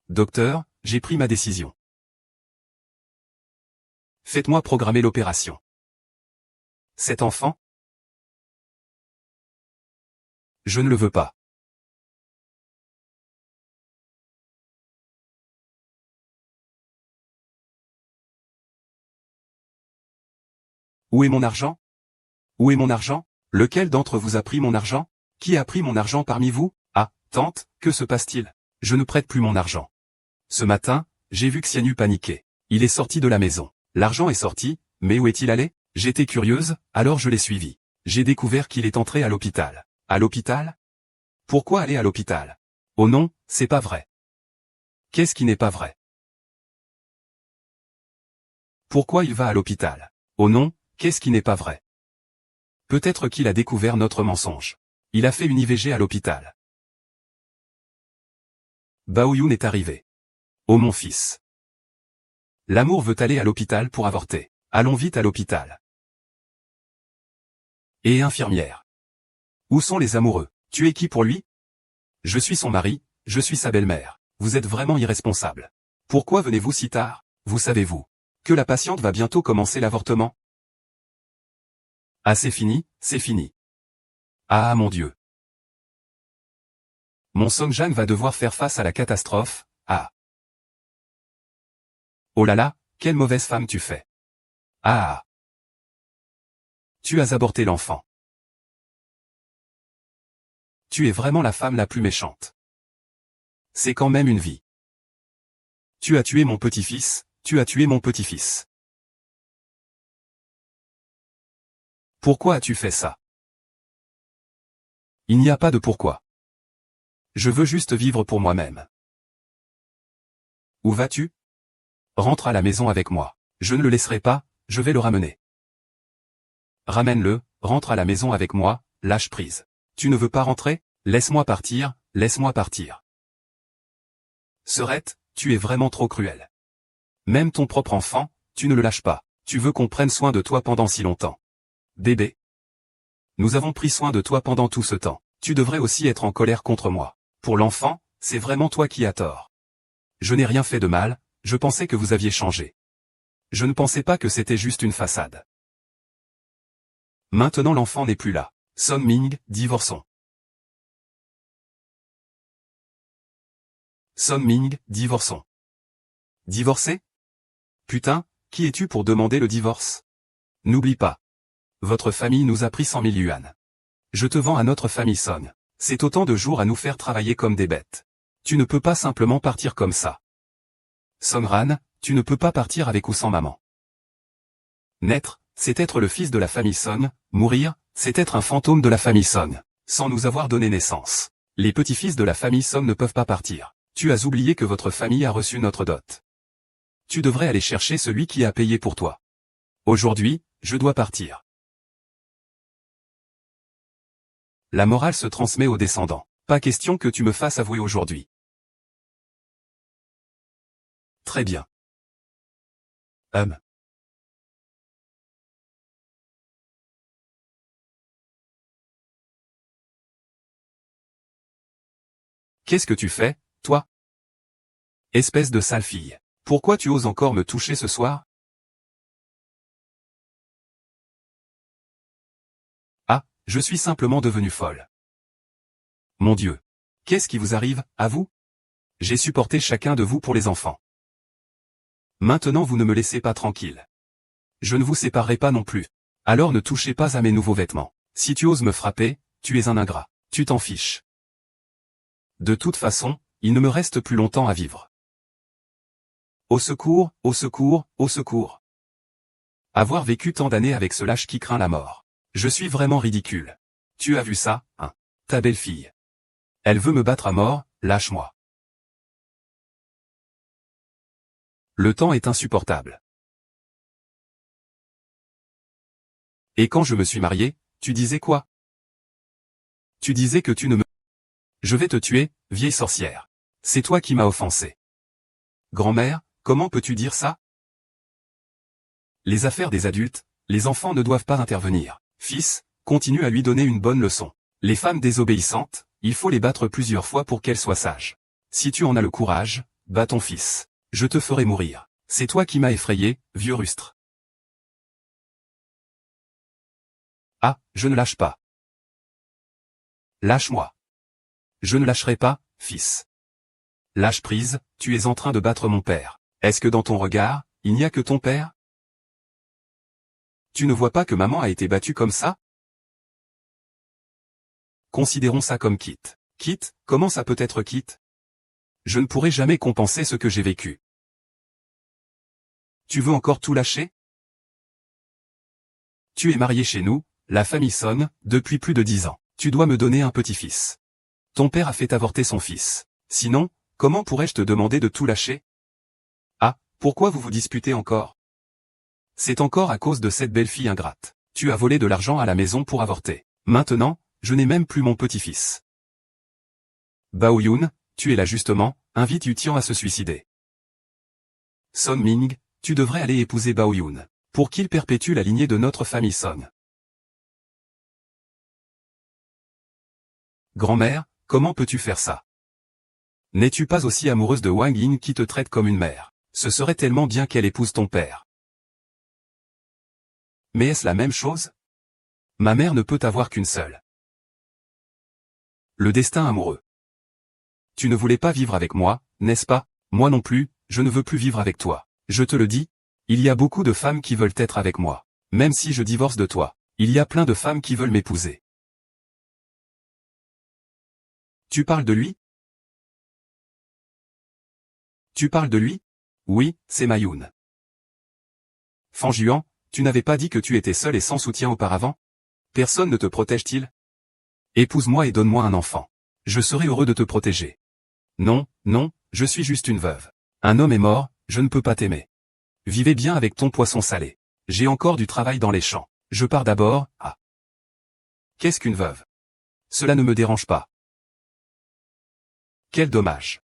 Speaker 1: Docteur, j'ai pris ma décision. Faites-moi programmer l'opération. Cet enfant? Je ne le veux pas. Où est mon argent? Où est mon argent? Lequel d'entre vous a pris mon argent? Qui a pris mon argent parmi vous? Ah, tante, que se passe-t-il? Je ne prête plus mon argent. Ce matin, j'ai vu Xianu paniquer. Il est sorti de la maison. L'argent est sorti, mais où est-il allé? J'étais curieuse, alors je l'ai suivi. J'ai découvert qu'il est entré à l'hôpital. À l'hôpital? Pourquoi aller à l'hôpital? Oh non, c'est pas vrai. Qu'est-ce qui n'est pas vrai? Pourquoi il va à l'hôpital? Oh non, qu'est-ce qui n'est pas vrai? Peut-être qu'il a découvert notre mensonge. Il a fait une IVG à l'hôpital. Baoyoun est arrivé. Oh mon fils. L'amour veut aller à l'hôpital pour avorter. Allons vite à l'hôpital. Et infirmière. Où sont les amoureux? Tu es qui pour lui? Je suis son mari, je suis sa belle-mère. Vous êtes vraiment irresponsable. Pourquoi venez-vous si tard? Vous savez-vous que la patiente va bientôt commencer l'avortement? Ah c'est fini, c'est fini. Ah mon Dieu. Mon Songjan va devoir faire face à la catastrophe, ah. Oh là là, quelle mauvaise femme tu fais. Ah. Tu as avorté l'enfant. Tu es vraiment la femme la plus méchante. C'est quand même une vie. Tu as tué mon petit-fils, tu as tué mon petit-fils. Pourquoi as-tu fait ça? Il n'y a pas de pourquoi. Je veux juste vivre pour moi-même. Où vas-tu? Rentre à la maison avec moi. Je ne le laisserai pas, je vais le ramener. Ramène-le, rentre à la maison avec moi, lâche prise. Tu ne veux pas rentrer? Laisse-moi partir, laisse-moi partir. Serette, tu es vraiment trop cruel. Même ton propre enfant, tu ne le lâches pas. Tu veux qu'on prenne soin de toi pendant si longtemps. Bébé. Nous avons pris soin de toi pendant tout ce temps. Tu devrais aussi être en colère contre moi. Pour l'enfant, c'est vraiment toi qui as tort. Je n'ai rien fait de mal, je pensais que vous aviez changé. Je ne pensais pas que c'était juste une façade. Maintenant l'enfant n'est plus là. Son Ming, divorçons. Son Ming, divorçons. Divorcer? Putain, qui es-tu pour demander le divorce? N'oublie pas. Votre famille nous a pris 100 000 yuan. Je te vends à notre famille Son. C'est autant de jours à nous faire travailler comme des bêtes. Tu ne peux pas simplement partir comme ça. Songran, tu ne peux pas partir avec ou sans maman. Naître, c'est être le fils de la famille Son, mourir, c'est être un fantôme de la famille Son, sans nous avoir donné naissance. Les petits-fils de la famille Son ne peuvent pas partir. Tu as oublié que votre famille a reçu notre dot. Tu devrais aller chercher celui qui a payé pour toi. Aujourd'hui, je dois partir. La morale se transmet aux descendants. Pas question que tu me fasses avouer aujourd'hui. Très bien. Qu'est-ce que tu fais, toi? Espèce de sale fille. Pourquoi tu oses encore me toucher ce soir? Ah, je suis simplement devenue folle. Mon Dieu. Qu'est-ce qui vous arrive, à vous? J'ai supporté chacun de vous pour les enfants. Maintenant vous ne me laissez pas tranquille. Je ne vous séparerai pas non plus. Alors ne touchez pas à mes nouveaux vêtements. Si tu oses me frapper, tu es un ingrat. Tu t'en fiches. De toute façon, il ne me reste plus longtemps à vivre. Au secours, au secours, au secours. Avoir vécu tant d'années avec ce lâche qui craint la mort. Je suis vraiment ridicule. Tu as vu ça, hein? Ta belle-fille. Elle veut me battre à mort, lâche-moi. Le temps est insupportable. Et quand je me suis marié, tu disais quoi? Tu disais que tu ne me... Je vais te tuer, vieille sorcière. C'est toi qui m'as offensé. Grand-mère, comment peux-tu dire ça? Les affaires des adultes, les enfants ne doivent pas intervenir. Fils, continue à lui donner une bonne leçon. Les femmes désobéissantes, il faut les battre plusieurs fois pour qu'elles soient sages. Si tu en as le courage, bats ton fils. Je te ferai mourir. C'est toi qui m'as effrayé, vieux rustre. Ah, je ne lâche pas. Lâche-moi. Je ne lâcherai pas, fils. Lâche prise, tu es en train de battre mon père. Est-ce que dans ton regard, il n'y a que ton père? Tu ne vois pas que maman a été battue comme ça? Considérons ça comme quitte. Quitte, comment ça peut être quitte? Je ne pourrai jamais compenser ce que j'ai vécu. Tu veux encore tout lâcher? Tu es marié chez nous, la famille sonne, depuis plus de 10 ans. Tu dois me donner un petit-fils. Ton père a fait avorter son fils. Sinon, comment pourrais-je te demander de tout lâcher? Ah, pourquoi vous vous disputez encore? C'est encore à cause de cette belle fille ingrate. Tu as volé de l'argent à la maison pour avorter. Maintenant, je n'ai même plus mon petit-fils. Bao Yun, tu es là justement, invite Yu Tian à se suicider. Son Ming, tu devrais aller épouser Bao Yun, pour qu'il perpétue la lignée de notre famille Song. Grand-mère, comment peux-tu faire ça? N'es-tu pas aussi amoureuse de Wang Yin qui te traite comme une mère? Ce serait tellement bien qu'elle épouse ton père. Mais est-ce la même chose? Ma mère ne peut avoir qu'une seule. Le destin amoureux. Tu ne voulais pas vivre avec moi, n'est-ce pas? Moi non plus, je ne veux plus vivre avec toi. Je te le dis, il y a beaucoup de femmes qui veulent être avec moi. Même si je divorce de toi, il y a plein de femmes qui veulent m'épouser. Tu parles de lui? Tu parles de lui? Oui, c'est Mayun. Fan Juan, tu n'avais pas dit que tu étais seul et sans soutien auparavant? Personne ne te protège-t-il? Épouse-moi et donne-moi un enfant. Je serai heureux de te protéger. Non, non, je suis juste une veuve. Un homme est mort, je ne peux pas t'aimer. Vivez bien avec ton poisson salé. J'ai encore du travail dans les champs. Je pars d'abord, ah. Qu'est-ce qu'une veuve? Cela ne me dérange pas. Quel dommage.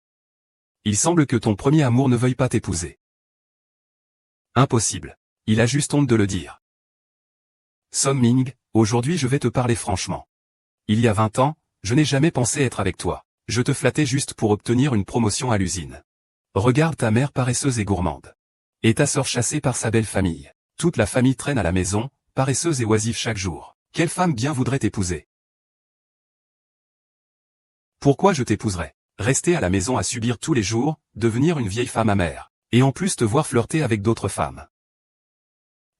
Speaker 1: Il semble que ton premier amour ne veuille pas t'épouser. Impossible. Il a juste honte de le dire. Son Ming, aujourd'hui je vais te parler franchement. Il y a 20 ans, je n'ai jamais pensé être avec toi. Je te flattais juste pour obtenir une promotion à l'usine. Regarde ta mère paresseuse et gourmande. Et ta sœur chassée par sa belle famille. Toute la famille traîne à la maison, paresseuse et oisive chaque jour. Quelle femme bien voudrait t'épouser? Pourquoi je t'épouserais? Rester à la maison à subir tous les jours, devenir une vieille femme amère. Et en plus te voir flirter avec d'autres femmes.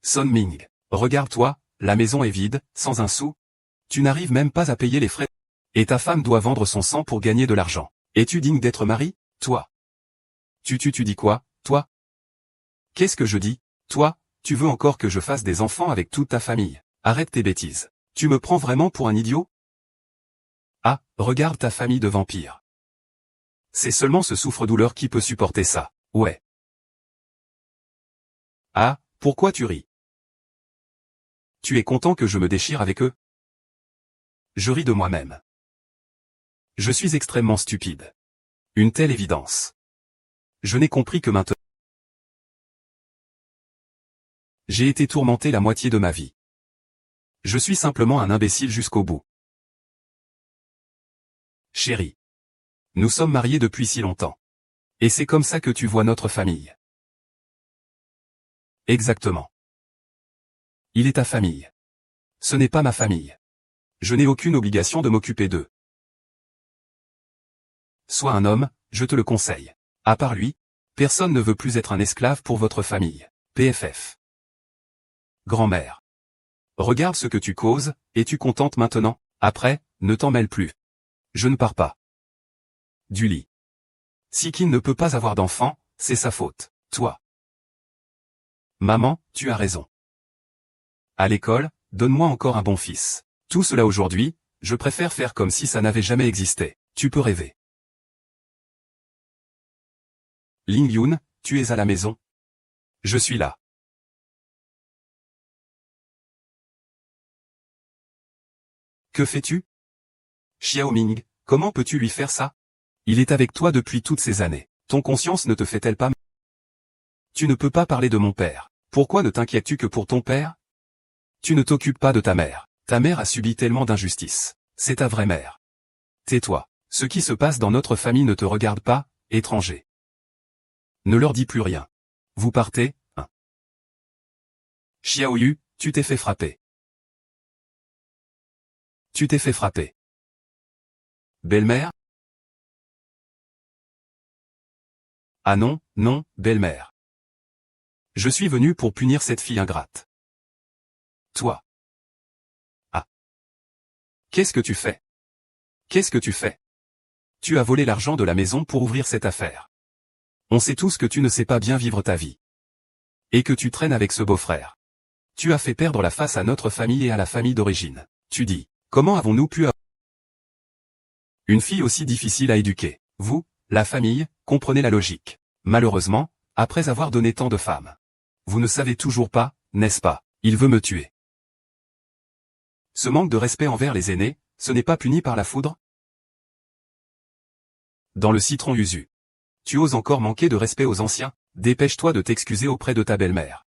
Speaker 1: Son Ming, regarde-toi, la maison est vide, sans un sou. Tu n'arrives même pas à payer les frais. Et ta femme doit vendre son sang pour gagner de l'argent. Es-tu digne d'être mari, toi? Tu dis quoi, toi? Qu'est-ce que je dis? Toi, tu veux encore que je fasse des enfants avec toute ta famille? Arrête tes bêtises. Tu me prends vraiment pour un idiot? Ah, regarde ta famille de vampires. C'est seulement ce souffre-douleur qui peut supporter ça, ouais. Ah, pourquoi tu ris? Tu es content que je me déchire avec eux? Je ris de moi-même. Je suis extrêmement stupide. Une telle évidence. Je n'ai compris que maintenant. J'ai été tourmenté la moitié de ma vie. Je suis simplement un imbécile jusqu'au bout. Chérie. Nous sommes mariés depuis si longtemps. Et c'est comme ça que tu vois notre famille. Exactement. Il est ta famille. Ce n'est pas ma famille. Je n'ai aucune obligation de m'occuper d'eux. Sois un homme, je te le conseille. À part lui, personne ne veut plus être un esclave pour votre famille. PFF. Grand-mère. Regarde ce que tu causes, es-tu contente maintenant? Après, ne t'en mêle plus. Je ne pars pas. Du lit. Si Qin ne peut pas avoir d'enfant, c'est sa faute. Toi. Maman, tu as raison. À l'école, donne-moi encore un bon fils. Tout cela aujourd'hui, je préfère faire comme si ça n'avait jamais existé. Tu peux rêver. Ling Yun, tu es à la maison? Je suis là. Que fais-tu? Xiaoming, comment peux-tu lui faire ça? Il est avec toi depuis toutes ces années. Ton conscience ne te fait-elle pas? Tu ne peux pas parler de mon père. Pourquoi ne t'inquiètes-tu que pour ton père? Tu ne t'occupes pas de ta mère. Ta mère a subi tellement d'injustices. C'est ta vraie mère. Tais-toi. Ce qui se passe dans notre famille ne te regarde pas, étranger. Ne leur dis plus rien. Vous partez, hein? Xiaoyu, tu t'es fait frapper. Tu t'es fait frapper. Belle-mère? Ah non, non, belle-mère. Je suis venu pour punir cette fille ingrate. Toi. Ah. Qu'est-ce que tu fais? Qu'est-ce que tu fais? Tu as volé l'argent de la maison pour ouvrir cette affaire. On sait tous que tu ne sais pas bien vivre ta vie. Et que tu traînes avec ce beau-frère. Tu as fait perdre la face à notre famille et à la famille d'origine. Tu dis, comment avons-nous pu avoir une fille aussi difficile à éduquer? Vous, la famille, comprenez la logique. Malheureusement, après avoir donné tant de femmes. Vous ne savez toujours pas, n'est-ce pas? Il veut me tuer. Ce manque de respect envers les aînés, ce n'est pas puni par la foudre? Dans le citron Usu. Tu oses encore manquer de respect aux anciens? Dépêche-toi de t'excuser auprès de ta belle-mère.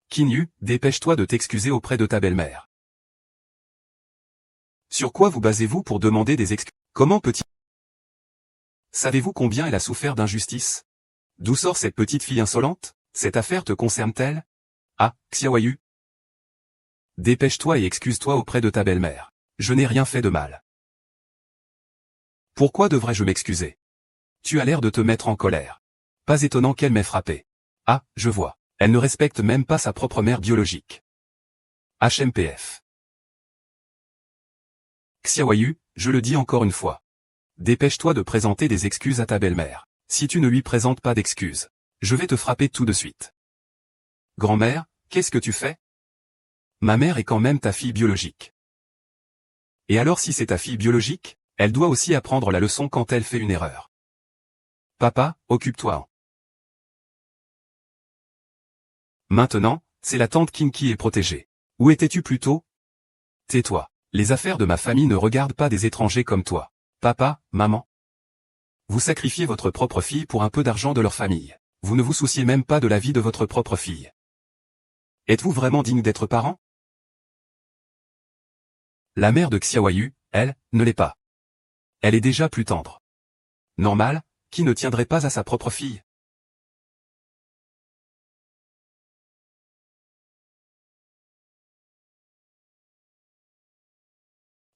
Speaker 1: Kinyu, dépêche-toi de t'excuser auprès de ta belle-mère. Sur quoi vous basez-vous pour demander des excuses? Comment peut-il? Savez-vous combien elle a souffert d'injustice? D'où sort cette petite fille insolente? Cette affaire te concerne-t-elle? Ah, Xiaoyu. Dépêche-toi et excuse-toi auprès de ta belle-mère. Je n'ai rien fait de mal. Pourquoi devrais-je m'excuser? Tu as l'air de te mettre en colère. Pas étonnant qu'elle m'ait frappé. Ah, je vois. Elle ne respecte même pas sa propre mère biologique. HMPF. Xiaoyu, je le dis encore une fois. Dépêche-toi de présenter des excuses à ta belle-mère. Si tu ne lui présentes pas d'excuses, je vais te frapper tout de suite. Grand-mère, qu'est-ce que tu fais? Ma mère est quand même ta fille biologique. Et alors si c'est ta fille biologique, elle doit aussi apprendre la leçon quand elle fait une erreur. Papa, occupe-toi. Maintenant, c'est la tante King qui est protégée. Où étais-tu plus tôt? Tais-toi. Les affaires de ma famille ne regardent pas des étrangers comme toi. Papa, maman. Vous sacrifiez votre propre fille pour un peu d'argent de leur famille. Vous ne vous souciez même pas de la vie de votre propre fille. Êtes-vous vraiment digne d'être parent? La mère de Xiaoyu, elle, ne l'est pas. Elle est déjà plus tendre. Normal, qui ne tiendrait pas à sa propre fille?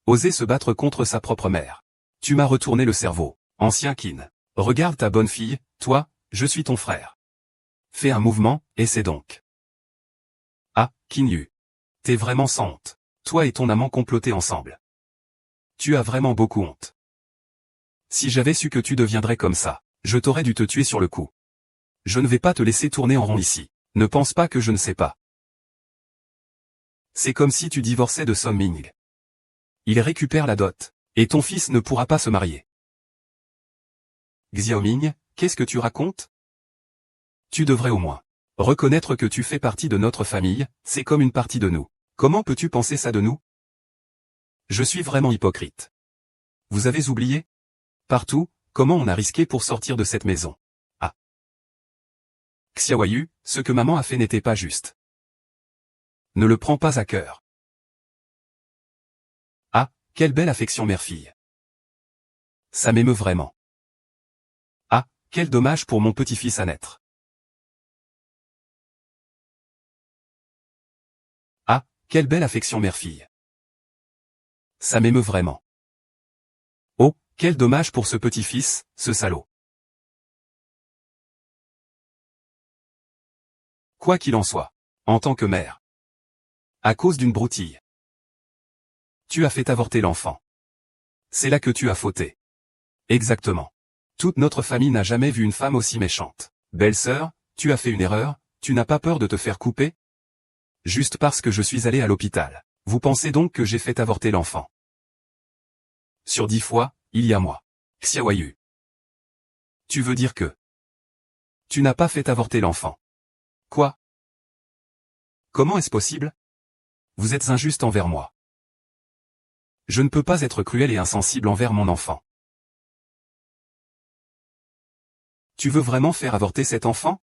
Speaker 1: Oser se battre contre sa propre mère. Tu m'as retourné le cerveau, ancien Qin. Regarde ta bonne fille, toi, je suis ton frère. Fais un mouvement, et c'est donc. Ah, Kinyu. T'es vraiment sans honte. Toi et ton amant complotés ensemble. Tu as vraiment beaucoup honte. Si j'avais su que tu deviendrais comme ça, je t'aurais dû te tuer sur le coup. Je ne vais pas te laisser tourner en rond ici. Ne pense pas que je ne sais pas. C'est comme si tu divorçais de Song Ming. Il récupère la dot. Et ton fils ne pourra pas se marier. Xiaoming, qu'est-ce que tu racontes? Tu devrais au moins reconnaître que tu fais partie de notre famille, c'est comme une partie de nous. Comment peux-tu penser ça de nous? Je suis vraiment hypocrite. Vous avez oublié? Partout, comment on a risqué pour sortir de cette maison? Ah. Xiaoyu, ce que maman a fait n'était pas juste. Ne le prends pas à cœur. Ah, quelle belle affection mère-fille. Ça m'émeut vraiment. Ah, quel dommage pour mon petit-fils à naître. Ah, quelle belle affection mère-fille. Ça m'émeut vraiment. Oh, quel dommage pour ce petit-fils, ce salaud. Quoi qu'il en soit, en tant que mère. À cause d'une broutille. Tu as fait avorter l'enfant. C'est là que tu as fauté. Exactement. Toute notre famille n'a jamais vu une femme aussi méchante. Belle-sœur, tu as fait une erreur, tu n'as pas peur de te faire couper? Juste parce que je suis allé à l'hôpital. Vous pensez donc que j'ai fait avorter l'enfant? Sur 10 fois, il y a moi. Xiaoyu. Tu veux dire que tu n'as pas fait avorter l'enfant? Quoi? Comment est-ce possible? Vous êtes injuste envers moi. Je ne peux pas être cruel et insensible envers mon enfant. Tu veux vraiment faire avorter cet enfant?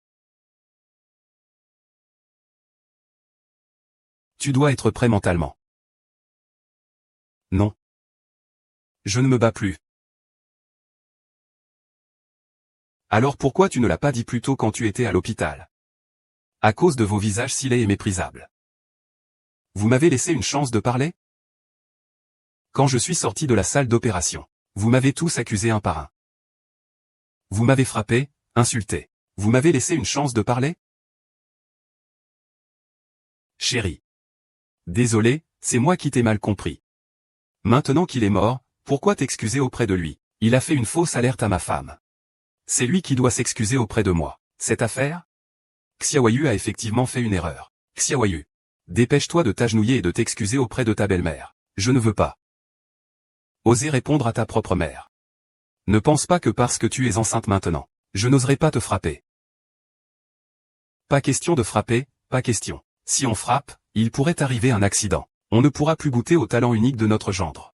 Speaker 1: Tu dois être prêt mentalement. Non. Je ne me bats plus. Alors pourquoi tu ne l'as pas dit plus tôt quand tu étais à l'hôpital? À cause de vos visages si laids et méprisables. Vous m'avez laissé une chance de parler? Quand je suis sorti de la salle d'opération, vous m'avez tous accusé un par un. Vous m'avez frappé, insulté. Vous m'avez laissé une chance de parler? Chérie. Désolé, c'est moi qui t'ai mal compris. Maintenant qu'il est mort, pourquoi t'excuser auprès de lui? Il a fait une fausse alerte à ma femme. C'est lui qui doit s'excuser auprès de moi. Cette affaire? Xiaoyu a effectivement fait une erreur. Xiaoyu. Dépêche-toi de t'agenouiller et de t'excuser auprès de ta belle-mère. Je ne veux pas. Oser répondre à ta propre mère. Ne pense pas que parce que tu es enceinte maintenant, je n'oserai pas te frapper. Pas question de frapper, pas question. Si on frappe, il pourrait arriver un accident. On ne pourra plus goûter au talent unique de notre gendre.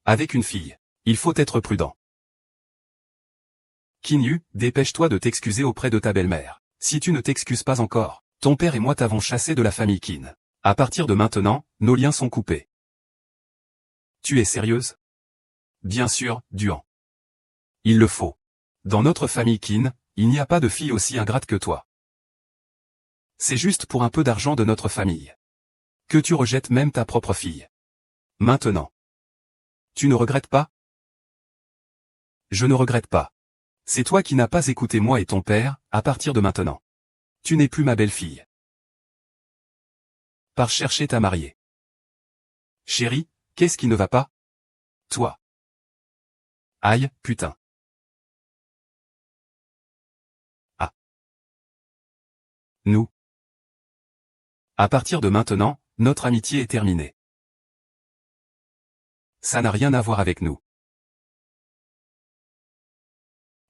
Speaker 1: Avec une fille, il faut être prudent. Qin Yu, dépêche-toi de t'excuser auprès de ta belle-mère. Si tu ne t'excuses pas encore, ton père et moi t'avons chassé de la famille Qin. À partir de maintenant, nos liens sont coupés. Tu es sérieuse? Bien sûr, Duan. Il le faut. Dans notre famille Qin, il n'y a pas de fille aussi ingrate que toi. C'est juste pour un peu d'argent de notre famille. Que tu rejettes même ta propre fille. Maintenant. Tu ne regrettes pas? Je ne regrette pas. C'est toi qui n'as pas écouté moi et ton père, à partir de maintenant. Tu n'es plus ma belle-fille. Pars chercher ta mariée. Chérie, qu'est-ce qui ne va pas? Toi. Aïe, putain. Ah. Nous. À partir de maintenant, notre amitié est terminée. Ça n'a rien à voir avec nous.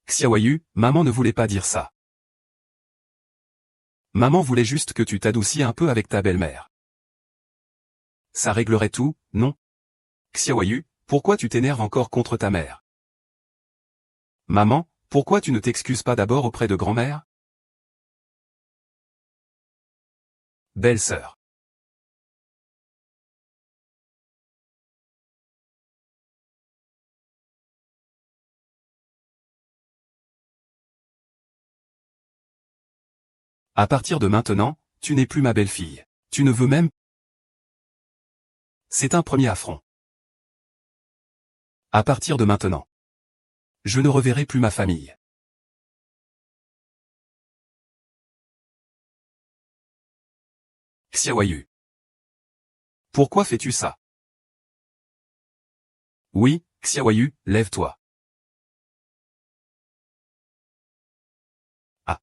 Speaker 1: Xiaoyu, maman ne voulait pas dire ça. Maman voulait juste que tu t'adoucis un peu avec ta belle-mère. Ça réglerait tout, non? Xiaoyu, pourquoi tu t'énerves encore contre ta mère? Maman, pourquoi tu ne t'excuses pas d'abord auprès de grand-mère? Belle-sœur. À partir de maintenant, tu n'es plus ma belle-fille. Tu ne veux même... C'est un premier affront. À partir de maintenant. Je ne reverrai plus ma famille. Xiaoyu. Pourquoi fais-tu ça? Oui, Xiaoyu, lève-toi. Ah.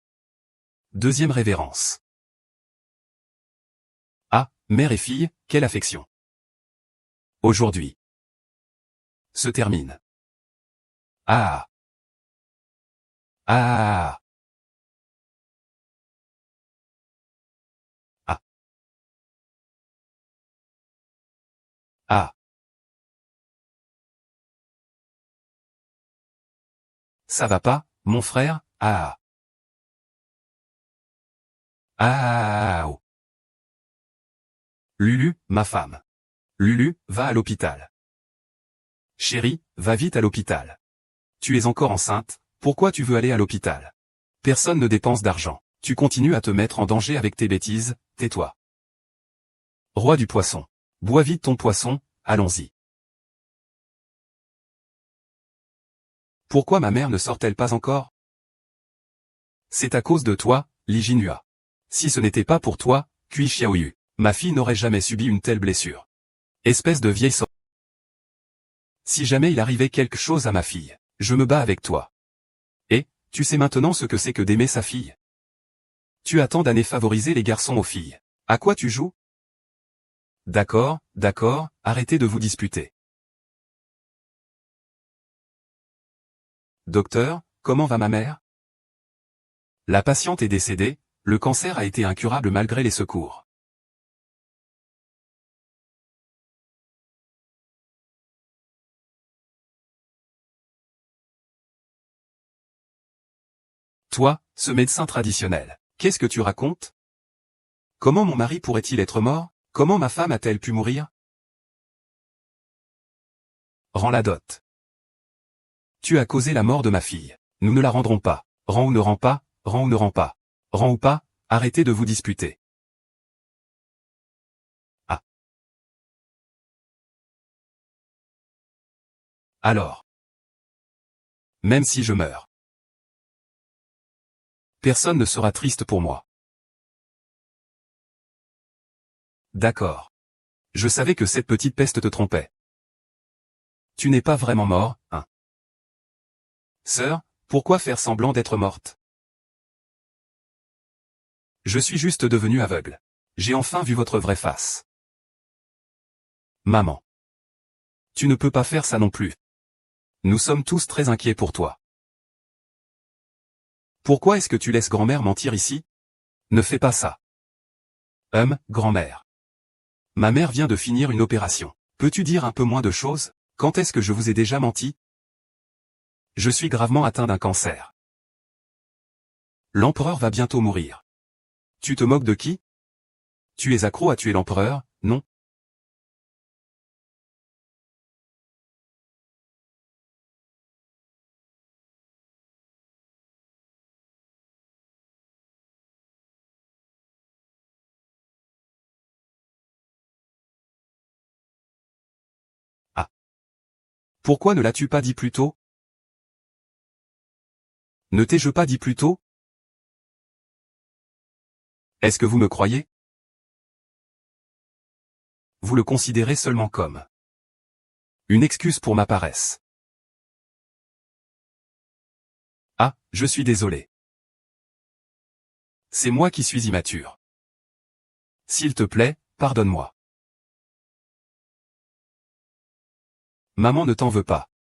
Speaker 1: Deuxième révérence. Ah, mère et fille, quelle affection. Aujourd'hui. Se termine. Ah. Ah. Ah. Ah. Ça va pas, mon frère? Ah. Ah. Oh. Lulu, ma femme. Lulu, va à l'hôpital. Chérie, va vite à l'hôpital. Tu es encore enceinte, pourquoi tu veux aller à l'hôpital? Personne ne dépense d'argent. Tu continues à te mettre en danger avec tes bêtises, tais-toi. Roi du poisson. Bois vite ton poisson, allons-y. Pourquoi ma mère ne sort-elle pas encore? C'est à cause de toi, Li Jinhua. Si ce n'était pas pour toi, Kui Xiaoyu, ma fille n'aurait jamais subi une telle blessure. Espèce de vieille sorte. Si jamais il arrivait quelque chose à ma fille, je me bats avec toi. Et, tu sais maintenant ce que c'est que d'aimer sa fille. Tu as tant d'années favorisé les garçons aux filles. À quoi tu joues? D'accord, d'accord, arrêtez de vous disputer. Docteur, comment va ma mère? La patiente est décédée, le cancer a été incurable malgré les secours. Toi, ce médecin traditionnel, qu'est-ce que tu racontes? Comment mon mari pourrait-il être mort? Comment ma femme a-t-elle pu mourir? Rends la dot. Tu as causé la mort de ma fille. Nous ne la rendrons pas. Rends ou ne rends pas, rends ou ne rends pas. Rends ou pas, arrêtez de vous disputer. Ah. Alors. Même si je meurs. Personne ne sera triste pour moi. D'accord. Je savais que cette petite peste te trompait. Tu n'es pas vraiment mort, hein? Sœur, pourquoi faire semblant d'être morte? Je suis juste devenu aveugle. J'ai enfin vu votre vraie face. Maman. Tu ne peux pas faire ça non plus. Nous sommes tous très inquiets pour toi. Pourquoi est-ce que tu laisses grand-mère mentir ici? Ne fais pas ça. Grand-mère. Ma mère vient de finir une opération. Peux-tu dire un peu moins de choses? Quand est-ce que je vous ai déjà menti? Je suis gravement atteint d'un cancer. L'empereur va bientôt mourir. Tu te moques de qui? Tu es accro à tuer l'empereur, non? Ah. Pourquoi ne l'as-tu pas dit plus tôt? Ne t'ai-je pas dit plus tôt? Est-ce que vous me croyez? Vous le considérez seulement comme une excuse pour ma paresse. Ah, je suis désolé. C'est moi qui suis immature. S'il te plaît, pardonne-moi. Maman ne t'en veut pas.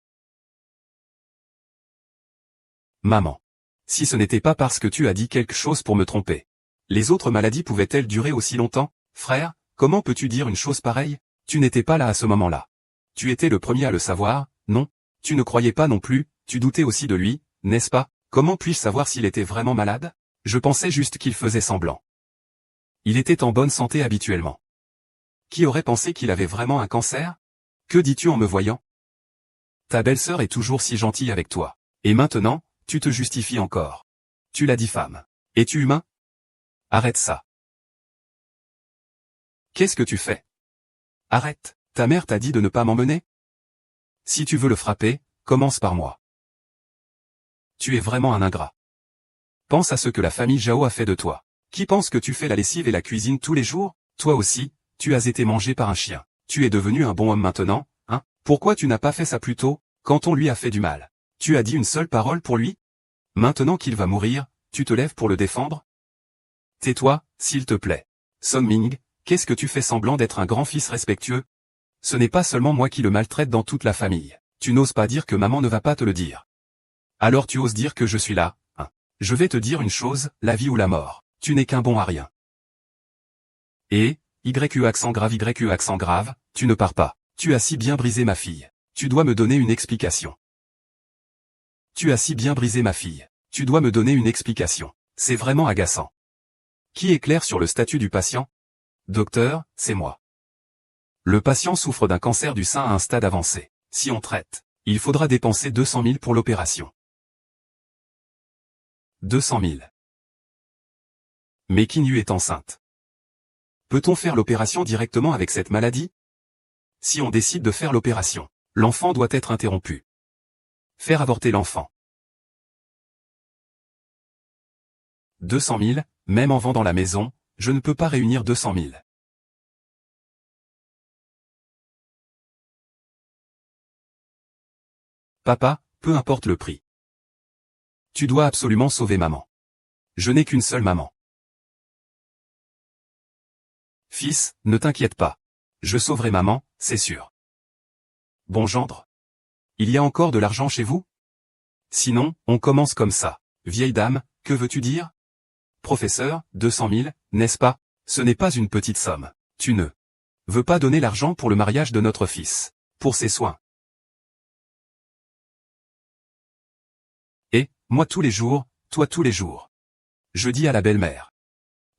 Speaker 1: Maman. Si ce n'était pas parce que tu as dit quelque chose pour me tromper. Les autres maladies pouvaient-elles durer aussi longtemps? Frère, comment peux-tu dire une chose pareille? Tu n'étais pas là à ce moment-là. Tu étais le premier à le savoir, non? Tu ne croyais pas non plus, tu doutais aussi de lui, n'est-ce pas? Comment puis-je savoir s'il était vraiment malade? Je pensais juste qu'il faisait semblant. Il était en bonne santé habituellement. Qui aurait pensé qu'il avait vraiment un cancer? Que dis-tu en me voyant? Ta belle-sœur est toujours si gentille avec toi. Et maintenant, tu te justifies encore. Tu la diffames. Es-tu humain? Arrête ça. Qu'est-ce que tu fais? Arrête, ta mère t'a dit de ne pas m'emmener? Si tu veux le frapper, commence par moi. Tu es vraiment un ingrat. Pense à ce que la famille Zhao a fait de toi. Qui pense que tu fais la lessive et la cuisine tous les jours? Toi aussi, tu as été mangé par un chien. Tu es devenu un bon homme maintenant, hein? Pourquoi tu n'as pas fait ça plus tôt, quand on lui a fait du mal? Tu as dit une seule parole pour lui? Maintenant qu'il va mourir, tu te lèves pour le défendre? Tais-toi, s'il te plaît. Song Ming, qu'est-ce que tu fais semblant d'être un grand fils respectueux? Ce n'est pas seulement moi qui le maltraite dans toute la famille. Tu n'oses pas dire que maman ne va pas te le dire. Alors tu oses dire que je suis là, hein? Je vais te dire une chose, la vie ou la mort. Tu n'es qu'un bon à rien. Et, YU accent grave, tu ne pars pas. Tu as si bien brisé ma fille. Tu dois me donner une explication. Tu as si bien brisé ma fille. Tu dois me donner une explication. C'est vraiment agaçant. Qui est clair sur le statut du patient? Docteur, c'est moi. Le patient souffre d'un cancer du sein à un stade avancé. Si on traite, il faudra dépenser 200 000 pour l'opération. 200 000. Mais Qin Yu est enceinte. Peut-on faire l'opération directement avec cette maladie? Si on décide de faire l'opération, l'enfant doit être interrompu. Faire avorter l'enfant. 200 000, même en vendant la maison, je ne peux pas réunir 200 000. Papa, peu importe le prix. Tu dois absolument sauver maman. Je n'ai qu'une seule maman. Fils, ne t'inquiète pas. Je sauverai maman, c'est sûr. Bon gendre. Il y a encore de l'argent chez vous? Sinon, on commence comme ça. Vieille dame, que veux-tu dire? Professeur, 200 000, n'est-ce pas? Ce n'est pas une petite somme. Tu ne veux pas donner l'argent pour le mariage de notre fils. Pour ses soins. Et, moi tous les jours, toi tous les jours. Je dis à la belle-mère.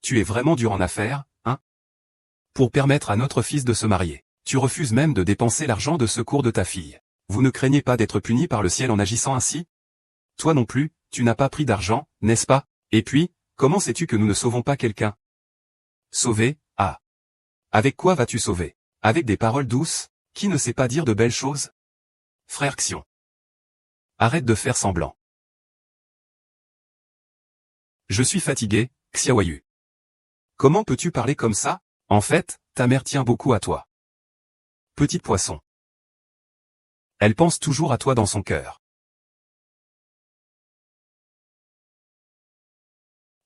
Speaker 1: Tu es vraiment dur en affaires, hein? Pour permettre à notre fils de se marier, tu refuses même de dépenser l'argent de secours de ta fille. Vous ne craignez pas d'être puni par le ciel en agissant ainsi? Toi non plus, tu n'as pas pris d'argent, n'est-ce pas? Et puis, comment sais-tu que nous ne sauvons pas quelqu'un? Sauver, ah. Avec quoi vas-tu sauver? Avec des paroles douces? Qui ne sait pas dire de belles choses? frère Xion. Arrête de faire semblant. Je suis fatigué, Xiaoyu. Comment peux-tu parler comme ça? En fait, ta mère tient beaucoup à toi. Petit poisson. Elle pense toujours à toi dans son cœur.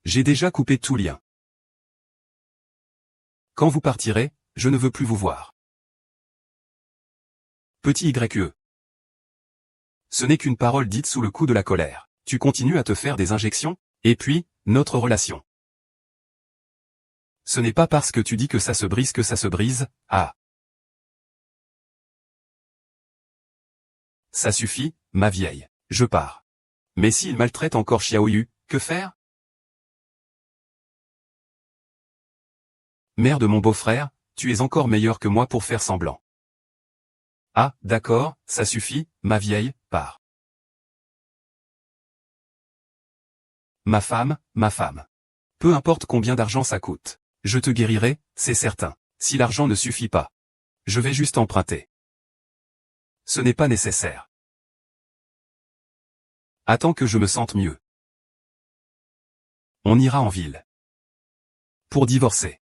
Speaker 1: J'ai déjà coupé tout lien. Quand vous partirez, je ne veux plus vous voir. Petit YE. Ce n'est qu'une parole dite sous le coup de la colère. Tu continues à te faire des injections? Et puis, notre relation. Ce n'est pas parce que tu dis que ça se brise que ça se brise, ah. Ça suffit, ma vieille, je pars. Mais s'il maltraite encore Xiaoyu, que faire? Mère de mon beau-frère, tu es encore meilleur que moi pour faire semblant. Ah, d'accord, ça suffit, ma vieille, pars. Ma femme, ma femme. Peu importe combien d'argent ça coûte. Je te guérirai, c'est certain. Si l'argent ne suffit pas. Je vais juste emprunter. Ce n'est pas nécessaire. Attends que je me sente mieux. On ira en ville. Pour divorcer.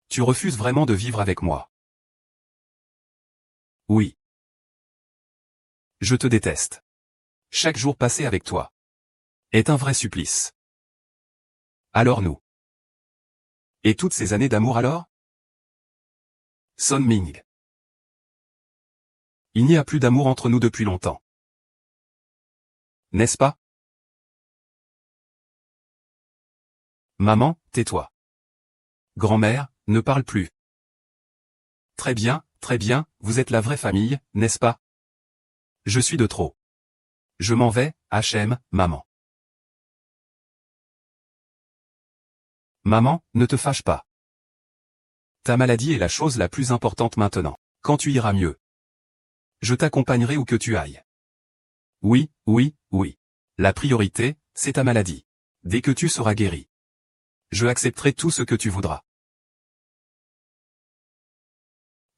Speaker 1: Tu refuses vraiment de vivre avec moi? Oui. Je te déteste. Chaque jour passé avec toi est un vrai supplice. Alors nous. Et toutes ces années d'amour alors? Son Ming. Il n'y a plus d'amour entre nous depuis longtemps. N'est-ce pas? Maman, tais-toi. Grand-mère, ne parle plus. Très bien, vous êtes la vraie famille, n'est-ce pas? Je suis de trop. Je m'en vais, HM, maman. Maman, ne te fâche pas. Ta maladie est la chose la plus importante maintenant. Quand tu iras mieux, je t'accompagnerai où que tu ailles. Oui. La priorité, c'est ta maladie. Dès que tu seras guéri, je accepterai tout ce que tu voudras.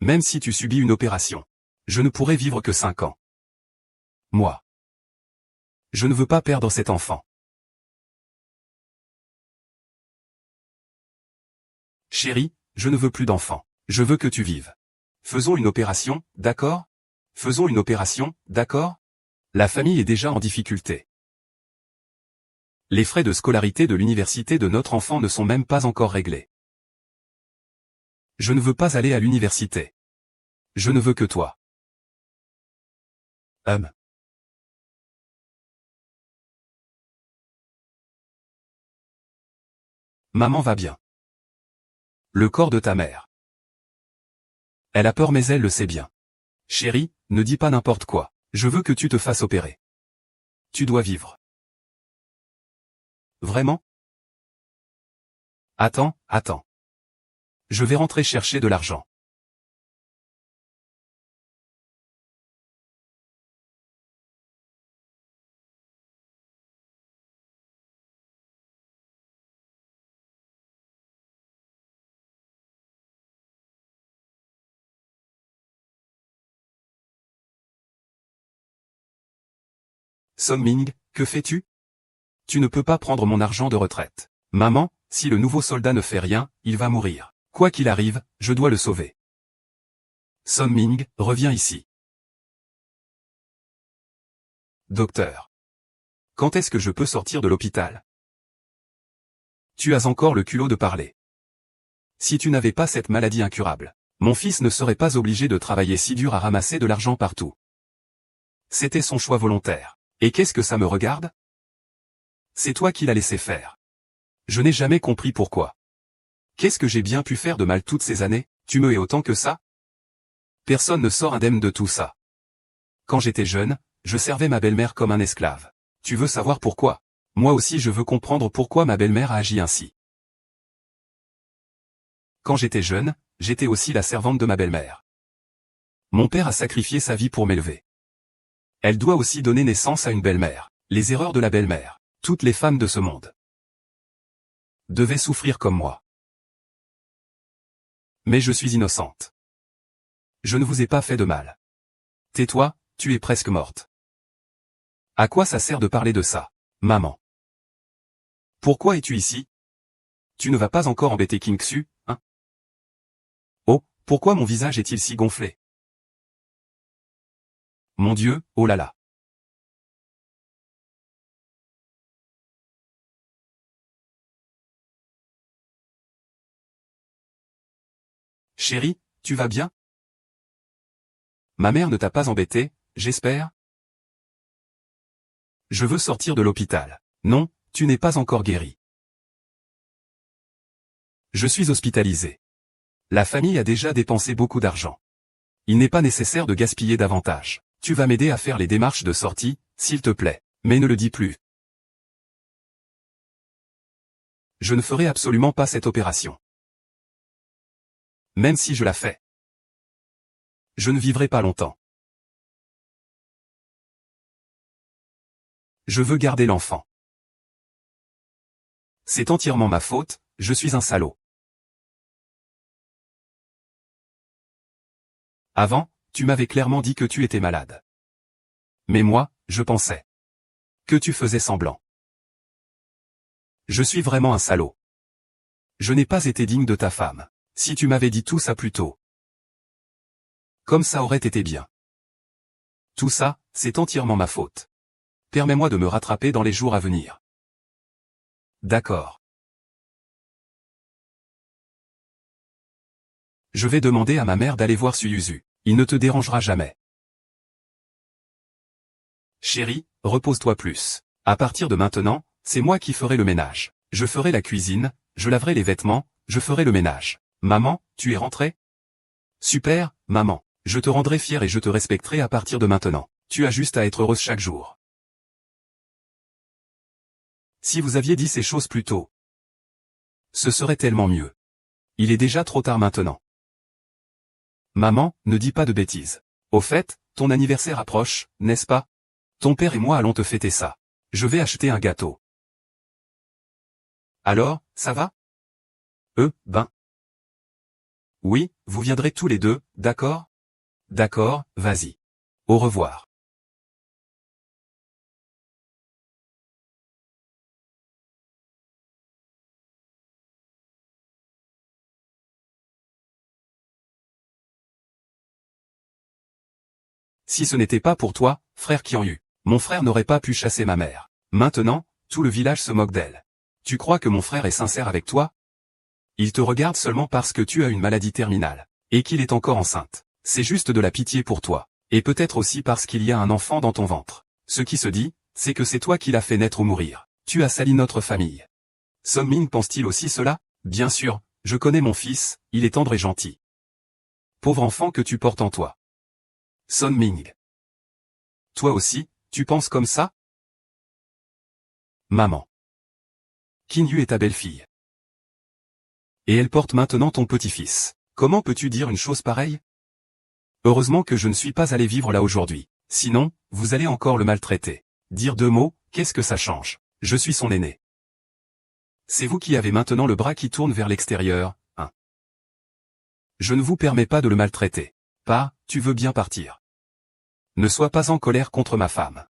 Speaker 1: Même si tu subis une opération, je ne pourrai vivre que 5 ans. Moi. Je ne veux pas perdre cet enfant. Chérie, je ne veux plus d'enfant. Je veux que tu vives. Faisons une opération, d'accord? Faisons une opération, d'accord? La famille est déjà en difficulté. Les frais de scolarité de l'université de notre enfant ne sont même pas encore réglés. Je ne veux pas aller à l'université. Je ne veux que toi. Maman va bien. Le corps de ta mère. Elle a peur mais elle le sait bien. Chérie, ne dis pas n'importe quoi. Je veux que tu te fasses opérer. Tu dois vivre. Vraiment? Attends. Je vais rentrer chercher de l'argent. Son Ming, que fais-tu? Tu ne peux pas prendre mon argent de retraite. Maman, si le nouveau soldat ne fait rien, il va mourir. Quoi qu'il arrive, je dois le sauver. Son Ming, reviens ici. Docteur. Quand est-ce que je peux sortir de l'hôpital? Tu as encore le culot de parler. Si tu n'avais pas cette maladie incurable, mon fils ne serait pas obligé de travailler si dur à ramasser de l'argent partout. C'était son choix volontaire. Et qu'est-ce que ça me regarde? C'est toi qui l'as laissé faire. Je n'ai jamais compris pourquoi. Qu'est-ce que j'ai bien pu faire de mal toutes ces années? Tu me hais autant que ça? Personne ne sort indemne de tout ça. Quand j'étais jeune, je servais ma belle-mère comme un esclave. Tu veux savoir pourquoi? Moi aussi je veux comprendre pourquoi ma belle-mère a agi ainsi. Quand j'étais jeune, j'étais aussi la servante de ma belle-mère. Mon père a sacrifié sa vie pour m'élever. Elle doit aussi donner naissance à une belle-mère. Les erreurs de la belle-mère. Toutes les femmes de ce monde devaient souffrir comme moi. Mais je suis innocente. Je ne vous ai pas fait de mal. Tais-toi, tu es presque morte. À quoi ça sert de parler de ça, maman? Pourquoi es-tu ici? Tu ne vas pas encore embêter King Xu, hein? Oh, pourquoi mon visage est-il si gonflé? Mon Dieu, oh là là. Chérie, tu vas bien? Ma mère ne t'a pas embêté, j'espère? Je veux sortir de l'hôpital. Non, tu n'es pas encore guéri. Je suis hospitalisé. La famille a déjà dépensé beaucoup d'argent. Il n'est pas nécessaire de gaspiller davantage. Tu vas m'aider à faire les démarches de sortie, s'il te plaît. Mais ne le dis plus. Je ne ferai absolument pas cette opération. Même si je la fais. Je ne vivrai pas longtemps. Je veux garder l'enfant. C'est entièrement ma faute, je suis un salaud. Avant, tu m'avais clairement dit que tu étais malade. Mais moi, je pensais que tu faisais semblant. Je suis vraiment un salaud. Je n'ai pas été digne de ta femme. Si tu m'avais dit tout ça plus tôt. Comme ça aurait été bien. Tout ça, c'est entièrement ma faute. Permets-moi de me rattraper dans les jours à venir. D'accord. Je vais demander à ma mère d'aller voir Suyuzu. Il ne te dérangera jamais. Chérie, repose-toi plus. À partir de maintenant, c'est moi qui ferai le ménage. Je ferai la cuisine, je laverai les vêtements, je ferai le ménage. Maman, tu es rentrée? Super, maman. Je te rendrai fière et je te respecterai à partir de maintenant. Tu as juste à être heureuse chaque jour. Si vous aviez dit ces choses plus tôt, ce serait tellement mieux. Il est déjà trop tard maintenant. Maman, ne dis pas de bêtises. Au fait, ton anniversaire approche, n'est-ce pas? Ton père et moi allons te fêter ça. Je vais acheter un gâteau. Alors, ça va? Ben. Oui, vous viendrez tous les deux, d'accord? D'accord, vas-y. Au revoir. Si ce n'était pas pour toi, frère Qianyu, mon frère n'aurait pas pu chasser ma mère. Maintenant, tout le village se moque d'elle. Tu crois que mon frère est sincère avec toi? Il te regarde seulement parce que tu as une maladie terminale, et qu'il est encore enceinte. C'est juste de la pitié pour toi, et peut-être aussi parce qu'il y a un enfant dans ton ventre. Ce qui se dit, c'est que c'est toi qui l'as fait naître ou mourir. Tu as sali notre famille. Song Ming pense-t-il aussi cela? Bien sûr, je connais mon fils, il est tendre et gentil. Pauvre enfant que tu portes en toi. Son Ming. Toi aussi, tu penses comme ça? Maman. Qin Yu est ta belle-fille. Et elle porte maintenant ton petit-fils. Comment peux-tu dire une chose pareille? Heureusement que je ne suis pas allé vivre là aujourd'hui. Sinon, vous allez encore le maltraiter. Dire deux mots, qu'est-ce que ça change? Je suis son aîné. C'est vous qui avez maintenant le bras qui tourne vers l'extérieur, hein? Je ne vous permets pas de le maltraiter. Pas, tu veux bien partir. Ne sois pas en colère contre ma femme.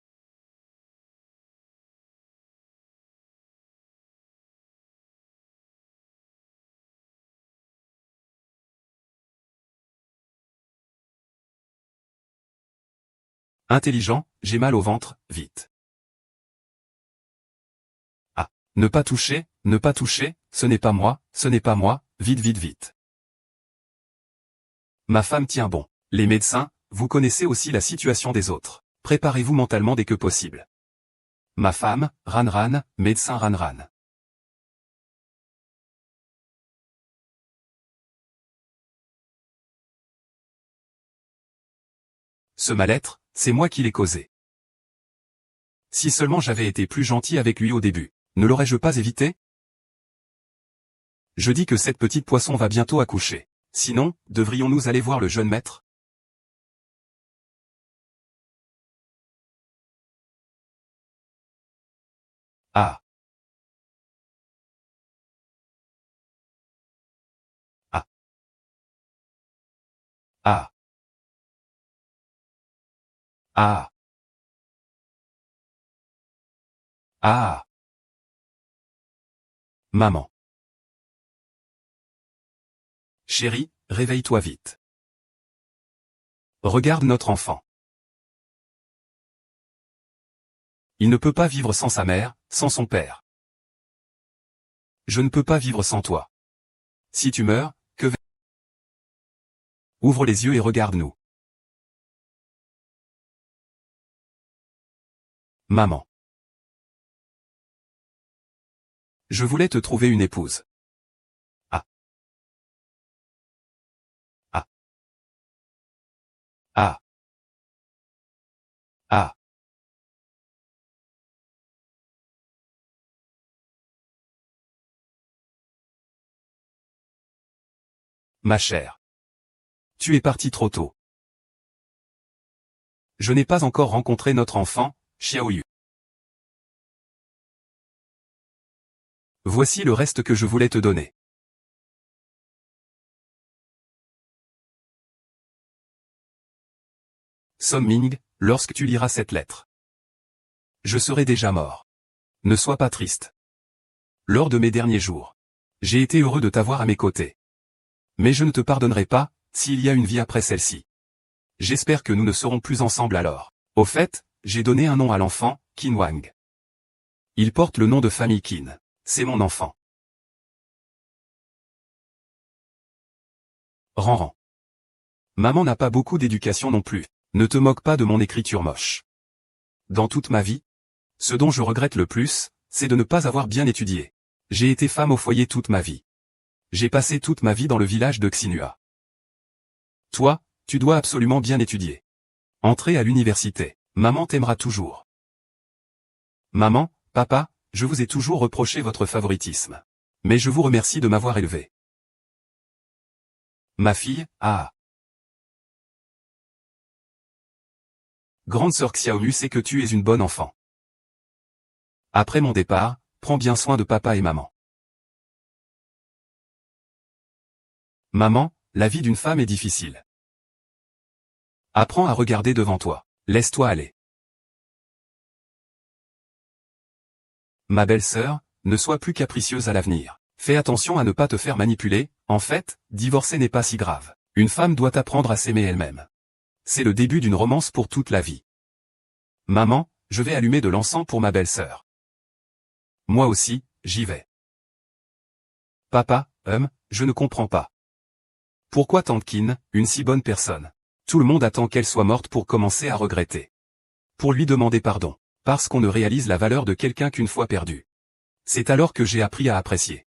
Speaker 1: Intelligent, j'ai mal au ventre, vite. Ah, ne pas toucher, ce n'est pas moi, vite vite vite. Ma femme tient bon. Les médecins, vous connaissez aussi la situation des autres. Préparez-vous mentalement dès que possible. Ma femme, Ran, médecin Ran. Ce mal-être, c'est moi qui l'ai causé. Si seulement j'avais été plus gentil avec lui au début, ne l'aurais-je pas évité? Je dis que cette petite poisson va bientôt accoucher. Sinon, devrions-nous aller voir le jeune maître? Ah. Ah. Ah. Ah. Ah. Maman. Chérie, réveille-toi vite. Regarde notre enfant. Il ne peut pas vivre sans sa mère, sans son père. Je ne peux pas vivre sans toi. Si tu meurs, que vais... Ouvre les yeux et regarde-nous. Maman. Je voulais te trouver une épouse. Ah. Ah. Ah. Ah. Ma chère. Tu es partie trop tôt. Je n'ai pas encore rencontré notre enfant, Xiaoyu. Voici le reste que je voulais te donner. Song Ming, lorsque tu liras cette lettre. Je serai déjà mort. Ne sois pas triste. Lors de mes derniers jours, j'ai été heureux de t'avoir à mes côtés. Mais je ne te pardonnerai pas, s'il y a une vie après celle-ci. J'espère que nous ne serons plus ensemble alors. Au fait, j'ai donné un nom à l'enfant, Qin Wang. Il porte le nom de famille Qin. C'est mon enfant. Ranran. Maman n'a pas beaucoup d'éducation non plus. Ne te moque pas de mon écriture moche. Dans toute ma vie, ce dont je regrette le plus, c'est de ne pas avoir bien étudié. J'ai été femme au foyer toute ma vie. J'ai passé toute ma vie dans le village de Xinhua. Toi, tu dois absolument bien étudier. Entrer à l'université. Maman t'aimera toujours. Maman, papa, je vous ai toujours reproché votre favoritisme. Mais je vous remercie de m'avoir élevé. Ma fille, ah. Grande sœur Xiaolu sait que tu es une bonne enfant. Après mon départ, prends bien soin de papa et maman. Maman, la vie d'une femme est difficile. Apprends à regarder devant toi. Laisse-toi aller. Ma belle-sœur, ne sois plus capricieuse à l'avenir. Fais attention à ne pas te faire manipuler, en fait, divorcer n'est pas si grave. Une femme doit apprendre à s'aimer elle-même. C'est le début d'une romance pour toute la vie. Maman, je vais allumer de l'encens pour ma belle-sœur. Moi aussi, j'y vais. Papa, je ne comprends pas. Pourquoi tante Qin, une si bonne personne? Tout le monde attend qu'elle soit morte pour commencer à regretter. Pour lui demander pardon. Parce qu'on ne réalise la valeur de quelqu'un qu'une fois perdu. C'est alors que j'ai appris à apprécier.